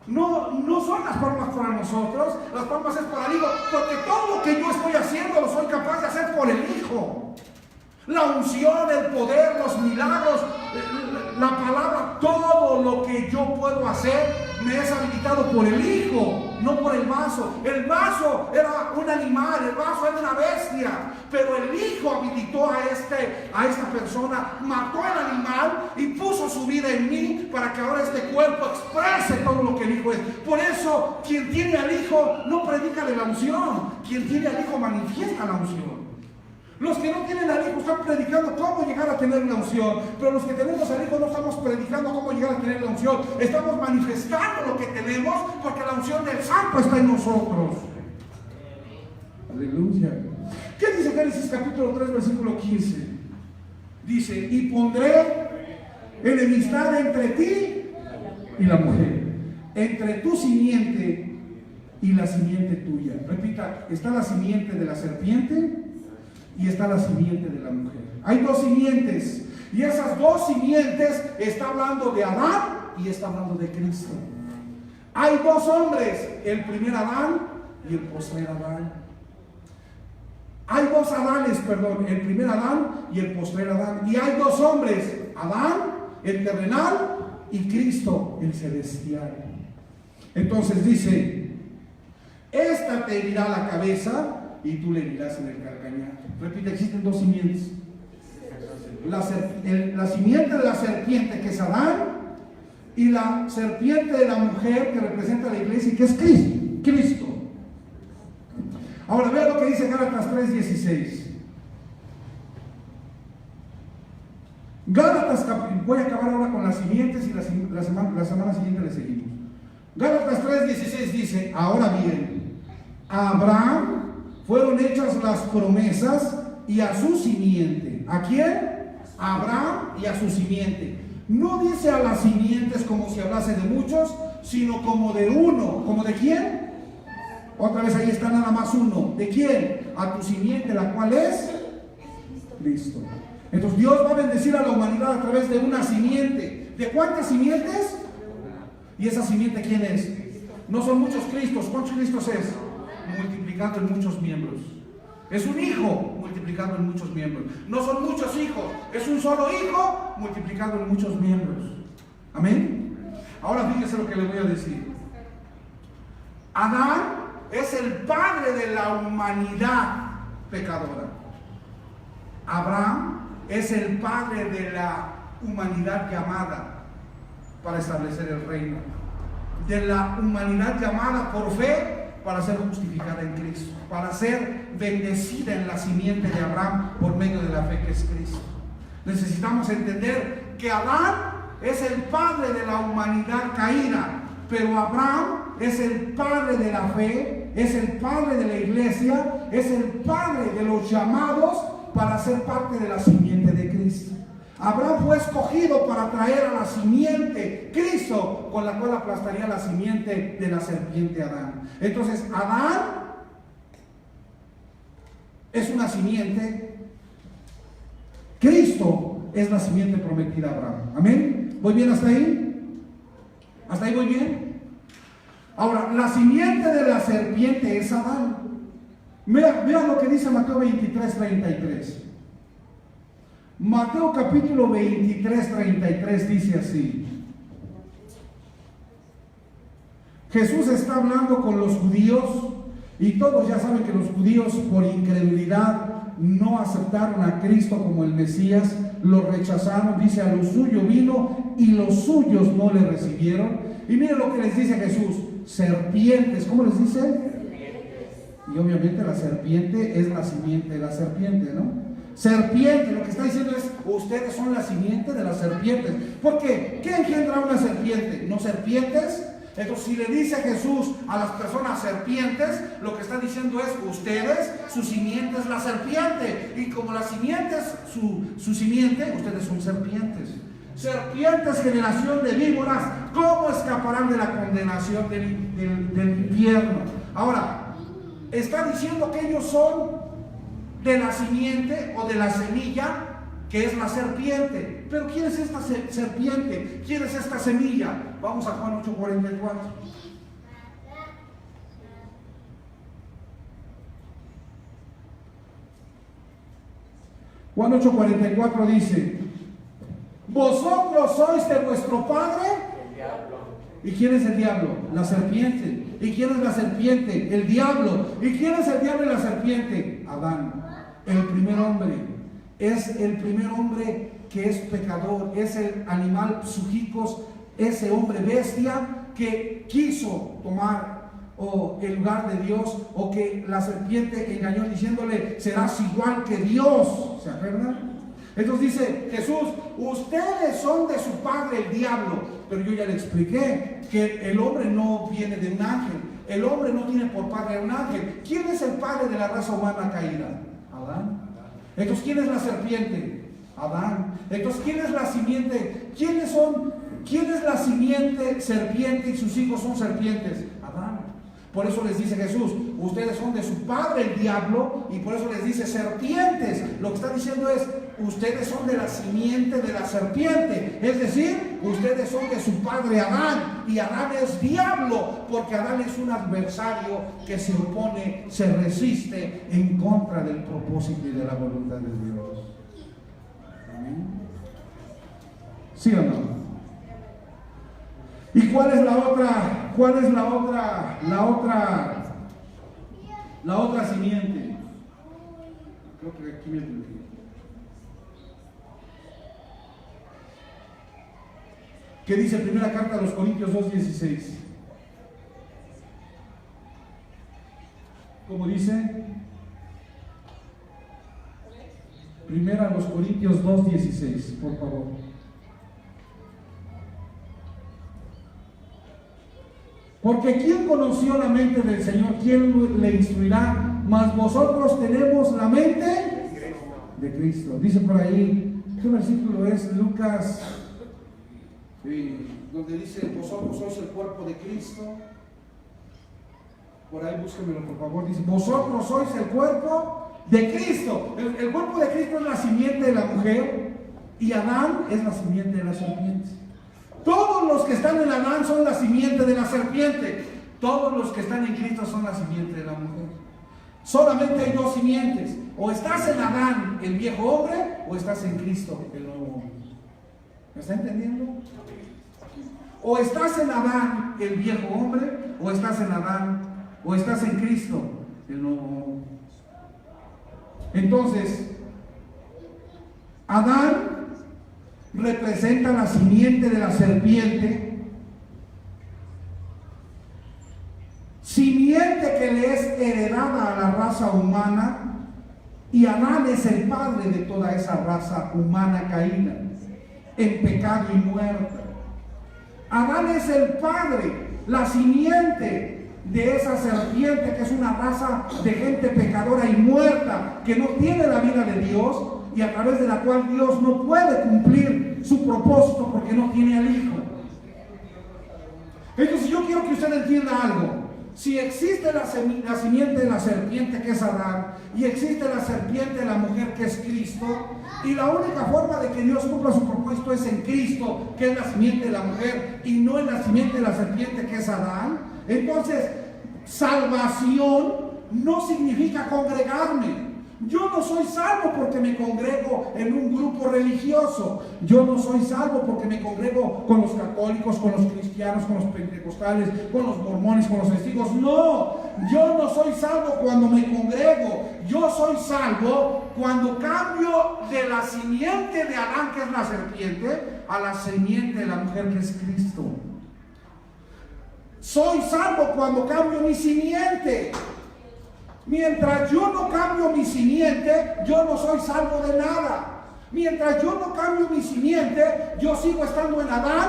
Speaker 1: No son las palmas para nosotros, las palmas es para el Hijo, porque todo lo que yo estoy haciendo lo soy capaz de hacer por el Hijo. La unción, el poder, los milagros, la palabra, todo lo que yo puedo hacer me es habilitado por el Hijo, no por el vaso. El vaso era un animal, el vaso era una bestia, pero el Hijo habilitó a esta persona, mató al animal y puso su vida en mí para que ahora este cuerpo exprese todo lo que el Hijo es. Por eso, quien tiene al Hijo no predica de la unción, quien tiene al Hijo manifiesta la unción. Los que no tienen al Hijo están predicando cómo llegar a tener la unción, pero los que tenemos al Hijo no estamos predicando cómo llegar a tener la unción, estamos manifestando lo que tenemos, porque la unción del Santo está en nosotros. Aleluya. ¿Qué dice Génesis capítulo 3 versículo 15? Dice: y pondré enemistad entre ti y la mujer, entre tu simiente y la simiente tuya. Repita: está la simiente de la serpiente y está la simiente de la mujer. Hay dos simientes, y esas dos simientes está hablando de Adán y está hablando de Cristo. Hay dos hombres, el primer Adán y el postrer Adán. Hay dos Adanes, perdón, el primer Adán y el postrer Adán. Y hay dos hombres, Adán, el terrenal, y Cristo, el celestial. Entonces dice: esta te herirá la cabeza y tú le herirás en el calcañar. Repite: existen dos simientes. La simiente de la serpiente, que es Adán, y la serpiente de la mujer, que representa a la iglesia y que es Cristo. Ahora vea lo que dice Gálatas 3:16. Gálatas, voy a acabar ahora con las simientes y la semana siguiente le seguimos. Gálatas 3:16 dice: ahora bien, a Abraham fueron hechas las promesas y a su simiente. ¿A quién? A Abraham y a su simiente. No dice a las simientes como si hablase de muchos, sino como de uno. ¿Como de quién? Otra vez ahí está nada más uno. ¿De quién? A tu simiente, la cual es Cristo. Entonces Dios va a bendecir a la humanidad a través de una simiente. ¿De cuántas simientes? ¿Y esa simiente quién es? No son muchos Cristos. ¿Cuántos Cristos es? Multiplicado en muchos miembros. Es un hijo multiplicado en muchos miembros. No son muchos hijos, es un solo hijo multiplicado en muchos miembros. Amén. Ahora fíjese lo que le voy a decir. Adán es el padre de la humanidad pecadora. Abraham es el padre de la humanidad llamada para establecer el reino. De la humanidad llamada por fe para ser justificada en Cristo, para ser bendecida en la simiente de Abraham por medio de la fe que es Cristo. Necesitamos entender que Adán es el padre de la humanidad caída, pero Abraham es el padre de la fe, es el padre de la iglesia, es el padre de los llamados para ser parte de la simiente de Cristo. Abraham fue escogido para traer a la simiente Cristo, con la cual aplastaría la simiente de la serpiente Adán. Entonces Adán es una simiente, Cristo es la simiente prometida a Abraham. Amén. ¿Voy bien hasta ahí? ¿Hasta ahí voy bien? Ahora, la simiente de la serpiente es Adán. Vean lo que dice Mateo 23:33. Mateo capítulo 23:33 dice así. Jesús está hablando con los judíos y todos ya saben que los judíos por incredulidad no aceptaron a Cristo como el Mesías, lo rechazaron. Dice, a lo suyo vino y los suyos no le recibieron. Y miren lo que les dice Jesús: serpientes. ¿Cómo les dice? Serpientes. Y obviamente la serpiente es la simiente de la serpiente, ¿no? Serpiente, lo que está diciendo es, ustedes son la simiente de las serpientes. ¿Por qué? ¿Qué engendra una serpiente? ¿No serpientes? Entonces, si le dice Jesús a las personas serpientes, lo que está diciendo es, ustedes, su simiente es la serpiente. Y como la simiente es su simiente, ustedes son serpientes. Serpientes, generación de víboras, ¿cómo escaparán de la condenación del infierno? Ahora, está diciendo que ellos son de la simiente o de la semilla que es la serpiente. Pero ¿quién es esta serpiente? ¿Quién es esta semilla? Vamos a Juan 8:44. Juan 8:44 dice: vosotros sois de vuestro padre el diablo. ¿Y quién es el diablo? La serpiente. ¿Y quién es la serpiente? El diablo. ¿Y quién es el diablo y la serpiente? Adán, el primer hombre. Es el primer hombre que es pecador, es el animal psúquicos, ese hombre bestia que quiso tomar el lugar de Dios, o que la serpiente engañó diciéndole, serás igual que Dios. ¿Se acuerdan? Entonces dice Jesús, ustedes son de su padre el diablo. Pero yo ya le expliqué que el hombre no viene de un ángel, el hombre no tiene por padre a un ángel. ¿Quién es el padre de la raza humana caída? Adán. Entonces, ¿quién es la serpiente? Adán. Entonces, ¿quién es la simiente? ¿Quién es la simiente serpiente y sus hijos son serpientes? Adán. Por eso les dice Jesús, ustedes son de su padre el diablo, y por eso les dice serpientes. Lo que está diciendo es, ustedes son de la simiente de la serpiente. Es decir, ustedes son de su padre Adán, y Adán es diablo, porque Adán es un adversario que se opone, se resiste en contra del propósito y de la voluntad de Dios. ¿Amén? ¿Sí o no? ¿Y cuál es la otra? ¿Cuál es la otra simiente? Creo que aquí me perdí. ¿Qué dice primera carta a los Corintios 2:16? ¿Cómo dice? Primera a los Corintios 2:16, por favor. Porque ¿quién conoció la mente del Señor? ¿Quién le instruirá? Mas vosotros tenemos la mente de Cristo. Dice por ahí, ¿qué versículo es? Lucas, donde dice, vosotros sois el cuerpo de Cristo. Por ahí búsquenmelo por favor. Dice, vosotros sois el cuerpo de Cristo. El cuerpo de Cristo es la simiente de la mujer, y Adán es la simiente de la serpiente. Todos los que están en Adán son la simiente de la serpiente. Todos los que están en Cristo son la simiente de la mujer. Solamente hay dos simientes. O estás en Adán, el viejo hombre, o estás en Cristo, el nuevo hombre. ¿Me está entendiendo? O estás en Adán, el viejo hombre, o estás en Adán, o estás en Cristo, el nuevo hombre. Entonces, Adán representa la simiente de la serpiente, simiente que le es heredada a la raza humana, y Adán es el padre de toda esa raza humana caída, en pecado y muerta. Adán es el padre, la simiente de esa serpiente, que es una raza de gente pecadora y muerta, que no tiene la vida de Dios, y a través de la cual Dios no puede cumplir su propósito porque no tiene al Hijo. Entonces yo quiero que usted entienda algo. Si existe la simiente de la serpiente, que es Adán, y existe la serpiente de la mujer, que es Cristo, y la única forma de que Dios cumpla su propósito es en Cristo, que es la simiente de la mujer, y no en la simiente de la serpiente, que es Adán, entonces salvación no significa congregarme. Yo no soy salvo porque me congrego en un grupo religioso. Yo no soy salvo porque me congrego con los católicos, con los cristianos, con los pentecostales, con los mormones, con los testigos. No, yo no soy salvo cuando me congrego. Yo soy salvo cuando cambio de la simiente de Adán, que es la serpiente, a la simiente de la mujer, que es Cristo. Soy salvo cuando cambio mi simiente. Mientras yo no cambio mi simiente, yo no soy salvo de nada. Mientras yo no cambio mi simiente, yo sigo estando en Adán.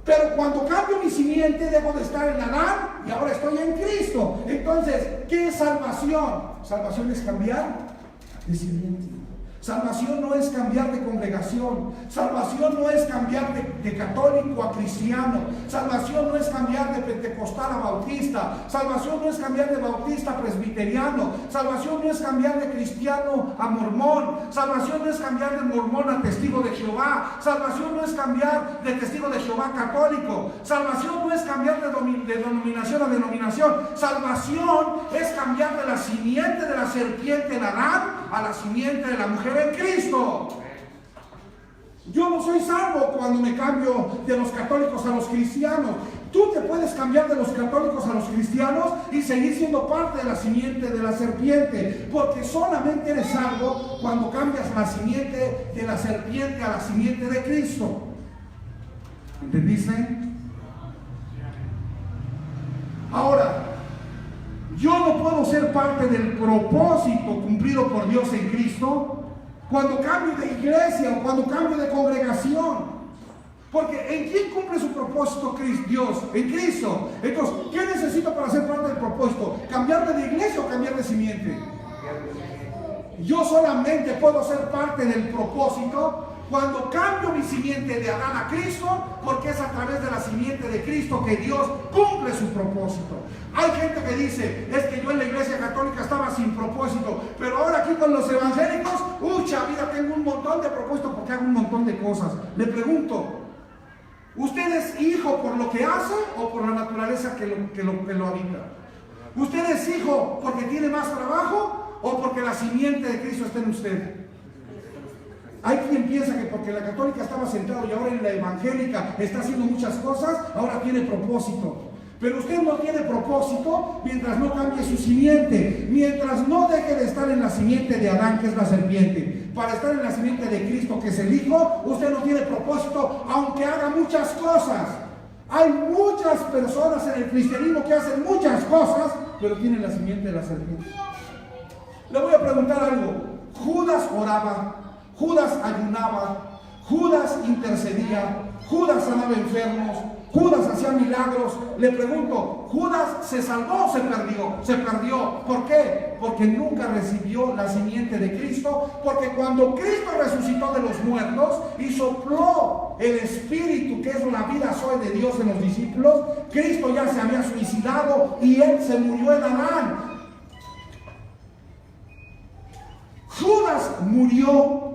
Speaker 1: Pero cuando cambio mi simiente, debo de estar en Adán y ahora estoy en Cristo. Entonces, ¿qué es salvación? Salvación es cambiar de simiente. Salvación no es cambiar de congregación. Salvación no es cambiar de católico a cristiano. Salvación no es cambiar de pentecostal a bautista. Salvación no es cambiar de bautista a presbiteriano. Salvación no es cambiar de cristiano a mormón. Salvación no es cambiar de mormón a testigo de Jehová. Salvación no es cambiar de testigo de Jehová católico. Salvación no es cambiar de denominación a denominación. Salvación es cambiar de la simiente de la serpiente en Adán a la simiente de la mujer en Cristo. Yo no soy salvo cuando me cambio de los católicos a los cristianos. Tú te puedes cambiar de los católicos a los cristianos y seguir siendo parte de la simiente de la serpiente, porque solamente eres salvo cuando cambias la simiente de la serpiente a la simiente de Cristo. ¿Entendiste? Ahora, yo no puedo ser parte del propósito cumplido por Dios en Cristo cuando cambio de iglesia o cuando cambio de congregación. Porque ¿en quién cumple su propósito Dios? En Cristo. Entonces, ¿qué necesito para ser parte del propósito? ¿Cambiar de iglesia o cambiar de simiente? Yo solamente puedo ser parte del propósito cuando cambio mi simiente de Adán a Cristo, porque es a través de la simiente de Cristo que Dios cumple su propósito. Hay gente que dice, es que yo en la iglesia católica estaba sin propósito, pero ahora aquí con los evangélicos, ¡ucha vida! Tengo un montón de propósitos porque hago un montón de cosas. Le pregunto, ¿usted es hijo por lo que hace o por la naturaleza que lo habita? ¿Usted es hijo porque tiene más trabajo o porque la simiente de Cristo está en usted? Hay quien piensa que porque la católica estaba sentado y ahora en la evangélica está haciendo muchas cosas, ahora tiene propósito. Pero usted no tiene propósito mientras no cambie su simiente, mientras no deje de estar en la simiente de Adán, que es la serpiente, para estar en la simiente de Cristo, que es el Hijo. Usted no tiene propósito, aunque haga muchas cosas. Hay muchas personas en el cristianismo que hacen muchas cosas, pero tienen la simiente de la serpiente. Le voy a preguntar algo. Judas oraba, Judas ayunaba, Judas intercedía, Judas sanaba enfermos, Judas hacía milagros. Le pregunto, ¿Judas se salvó o se perdió? Se perdió. ¿Por qué? Porque nunca recibió la simiente de Cristo. Porque cuando Cristo resucitó de los muertos y sopló el Espíritu, que es la vida Zoe de Dios en los discípulos, Cristo ya se había suicidado y Él se murió en Adán. Judas murió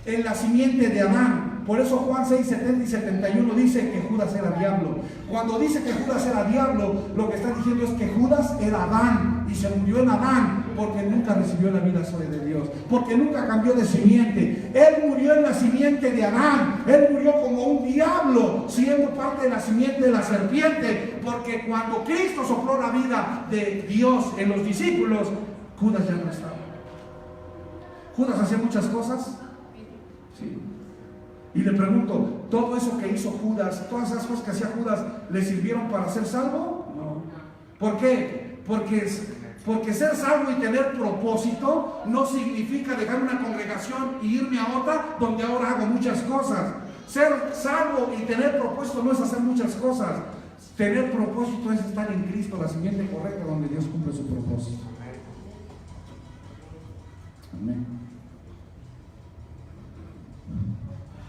Speaker 1: en la simiente de Adán, Por eso Juan 6, 70 y 71 dice que Judas era diablo. Cuando dice que Judas era diablo, lo que está diciendo es que Judas era Adán y se murió en Adán porque nunca recibió la vida sobre de Dios, porque nunca cambió de simiente. Él murió en la simiente de Adán. Él murió como un diablo, siendo parte de la simiente de la serpiente, porque cuando Cristo sopló la vida de Dios en los discípulos, Judas ya no estaba. Judas hacía muchas cosas. Sí. Y le pregunto, ¿todo eso que hizo Judas, todas esas cosas que hacía Judas, le sirvieron para ser salvo? No. ¿Por qué? Porque ser salvo y tener propósito no significa dejar una congregación y irme a otra donde ahora hago muchas cosas. Ser salvo y tener propósito no es hacer muchas cosas. Tener propósito es estar en Cristo, la simiente correcta donde Dios cumple su propósito. Amén.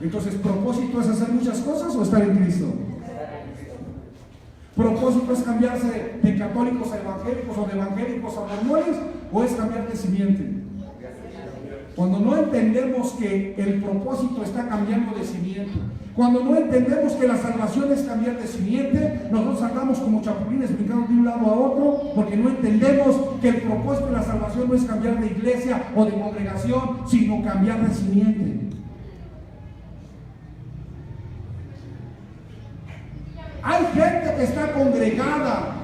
Speaker 1: Entonces, ¿propósito es hacer muchas cosas o estar en Cristo? ¿Propósito es cambiarse de católicos a evangélicos o de evangélicos a mormones o es cambiar de simiente? Cuando no entendemos que el propósito está cambiando de simiente, cuando no entendemos que la salvación es cambiar de simiente, nosotros andamos como chapulines brincando de un lado a otro porque no entendemos que el propósito de la salvación no es cambiar de iglesia o de congregación, sino cambiar de simiente. Hay gente que está congregada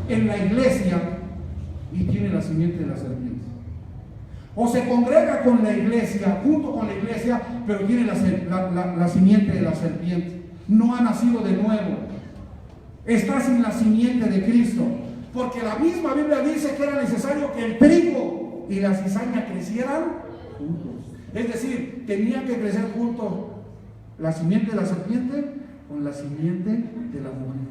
Speaker 1: en la iglesia y tiene la simiente de la serpiente. O se congrega con la iglesia, junto con la iglesia, pero tiene la simiente de la serpiente. No ha nacido de nuevo. Está sin la simiente de Cristo. Porque la misma Biblia dice que era necesario que el trigo y la cizaña crecieran juntos. Es decir, tenían que crecer juntos la simiente de la serpiente con la simiente de la mujer.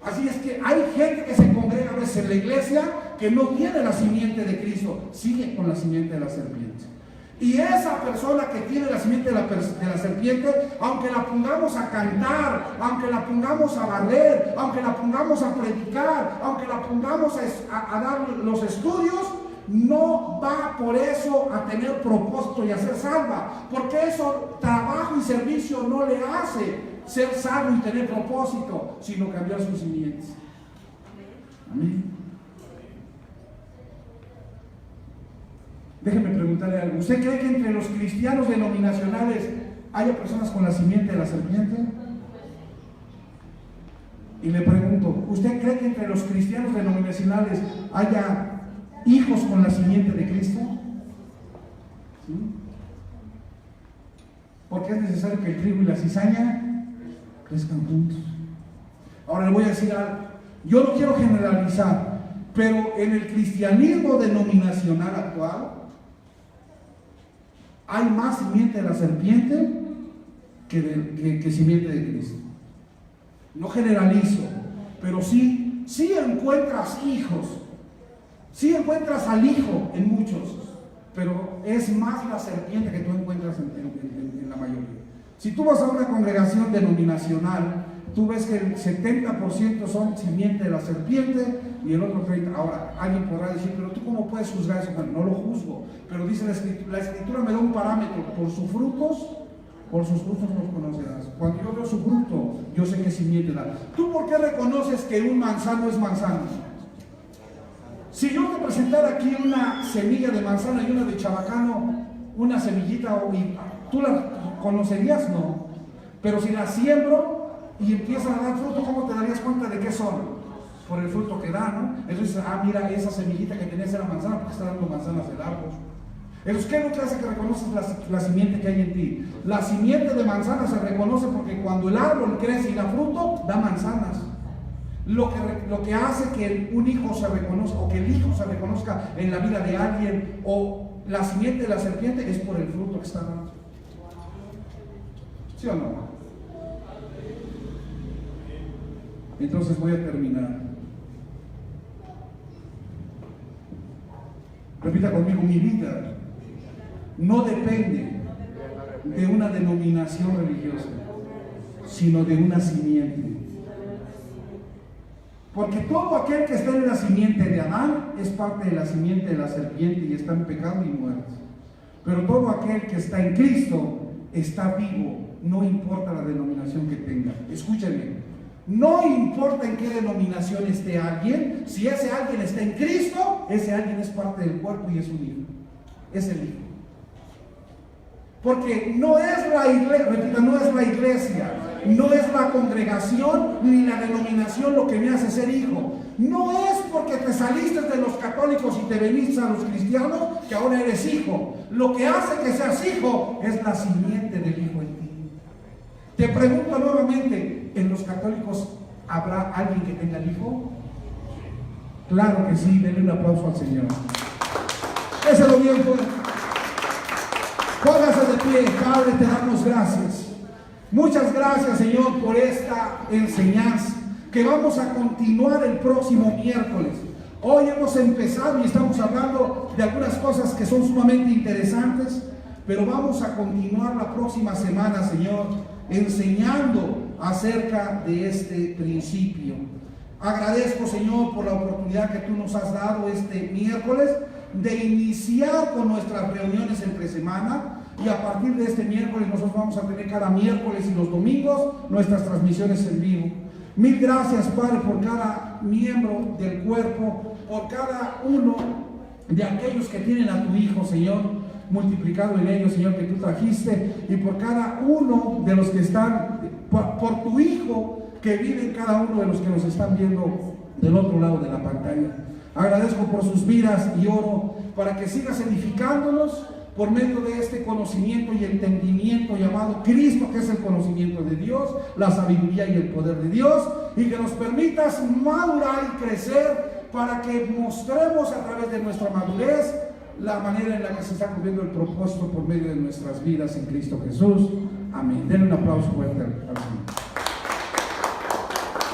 Speaker 1: Así es que hay gente que se congrega a veces en la iglesia que no tiene la simiente de Cristo, sigue con la simiente de la serpiente. Y esa persona que tiene la simiente de la serpiente, aunque la pongamos a cantar, aunque la pongamos a barrer, aunque la pongamos a predicar, aunque la pongamos a dar los estudios, no va por eso a tener propósito y a ser salva, porque eso trabajo y servicio no le hace ser salvo y tener propósito, sino cambiar sus simientes. Amén. Déjeme preguntarle algo. ¿Usted cree que entre los cristianos denominacionales haya personas con la simiente de la serpiente? Y le pregunto, ¿usted cree que entre los cristianos denominacionales haya hijos con la simiente de Cristo? ¿Sí? Porque es necesario que el trigo y la cizaña crezcan juntos. Ahora le voy a decir algo. Yo no quiero generalizar, pero en el cristianismo denominacional actual hay más simiente de la serpiente que simiente de Cristo. No generalizo, pero sí encuentras hijos. Sí encuentras al hijo en muchos, pero es más la serpiente que tú encuentras en la mayoría. Si tú vas a una congregación denominacional, tú ves que el 70% son simiente de la serpiente y el otro 30%. Ahora, alguien podrá decir, pero tú ¿cómo puedes juzgar eso? Bueno, no lo juzgo, pero dice la escritura me da un parámetro: por sus frutos los conocerás. Cuando yo veo su fruto, yo sé qué simiente da. ¿Tú por qué reconoces que un manzano es manzano? Si yo te presentara aquí una semilla de manzana y una de chabacano, una semillita, ¿tú la conocerías? No. Pero si la siembro y empiezan a dar fruto, ¿cómo te darías cuenta de qué son? Por el fruto que da, ¿no? Entonces, mira, esa semillita que tenías era manzana porque está dando manzanas del árbol. Entonces, ¿qué es lo que hace que reconoces la simiente que hay en ti? La simiente de manzana se reconoce porque cuando el árbol crece y da fruto, da manzanas. Lo que hace que un hijo se reconozca, o que el hijo se reconozca en la vida de alguien, o la simiente de la serpiente, es por el fruto que está dando. ¿Sí o no? Entonces voy a terminar. Repita conmigo: mi vida no depende de una denominación religiosa, sino de una simiente. Porque todo aquel que está en la simiente de Adán es parte de la simiente de la serpiente y está en pecado y muerte. Pero todo aquel que está en Cristo está vivo, no importa la denominación que tenga. Escúchenme, no importa en qué denominación esté alguien, si ese alguien está en Cristo, ese alguien es parte del cuerpo y es un hijo, es el hijo. Porque no es la iglesia, repita, no es la iglesia, no es la congregación ni la denominación lo que me hace ser hijo. No es porque te saliste de los católicos y te veniste a los cristianos que ahora eres hijo. Lo que hace que seas hijo es la simiente del hijo en ti. Te pregunto nuevamente, ¿en los católicos habrá alguien que tenga el hijo? Claro que sí, denle un aplauso al Señor. Déselo bien fuerte. Póngase de pie. Padre, te damos gracias. Muchas gracias, Señor, por esta enseñanza que vamos a continuar el próximo miércoles. Hoy hemos empezado y estamos hablando de algunas cosas que son sumamente interesantes, pero vamos a continuar la próxima semana, Señor, enseñando acerca de este principio. Agradezco, Señor, por la oportunidad que tú nos has dado este miércoles de iniciar con nuestras reuniones entre semana, y a partir de este miércoles nosotros vamos a tener cada miércoles y los domingos nuestras transmisiones en vivo. Mil gracias, Padre, por cada miembro del cuerpo, por cada uno de aquellos que tienen a tu Hijo, Señor, multiplicado en ellos, Señor, que tú trajiste, y por cada uno de los que están, por tu Hijo que vive en cada uno de los que nos están viendo del otro lado de la pantalla. Agradezco por sus vidas y oro para que sigas edificándonos por medio de este conocimiento y entendimiento llamado Cristo, que es el conocimiento de Dios, la sabiduría y el poder de Dios, y que nos permitas madurar y crecer para que mostremos a través de nuestra madurez la manera en la que se está cumpliendo el propósito por medio de nuestras vidas en Cristo Jesús. Amén. Denle un aplauso fuerte al Señor.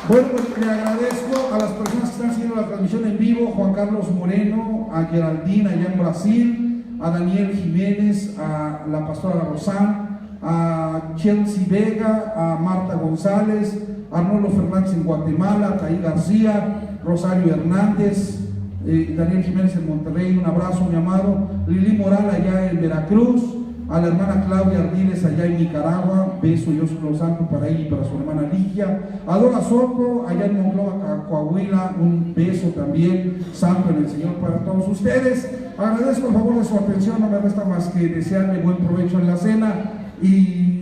Speaker 1: Bueno, pues le agradezco a las personas que están siguiendo la transmisión en vivo: Juan Carlos Moreno, a Geraldine allá en Brasil, a Daniel Jiménez, a la pastora Rosán, a Chelsea Vega, a Marta González, a Arnoldo Fernández en Guatemala, a Taí García, Rosario Hernández, Daniel Jiménez en Monterrey, un abrazo, mi amado. Lili Moral allá en Veracruz, a la hermana Claudia Ardiles allá en Nicaragua, beso y Dios santo para ella y para su hermana Ligia. A Dora Soto allá en Monclova, Coahuila, un beso también santo en el Señor para todos ustedes. Agradezco el favor de su atención, no me resta más que desearle buen provecho en la cena y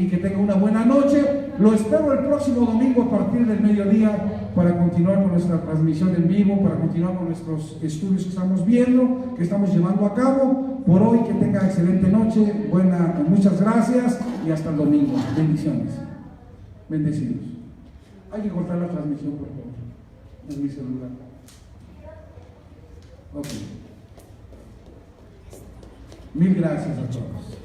Speaker 1: que tenga una buena noche. Lo espero el próximo domingo a partir del mediodía para continuar con nuestra transmisión en vivo, para continuar con nuestros estudios que estamos viendo, que estamos llevando a cabo. Por hoy, que tenga excelente noche, muchas gracias y hasta el domingo. Bendiciones. Bendecidos. Hay que cortar la transmisión, por favor. Es mi celular. Ok. Mil gracias a todos.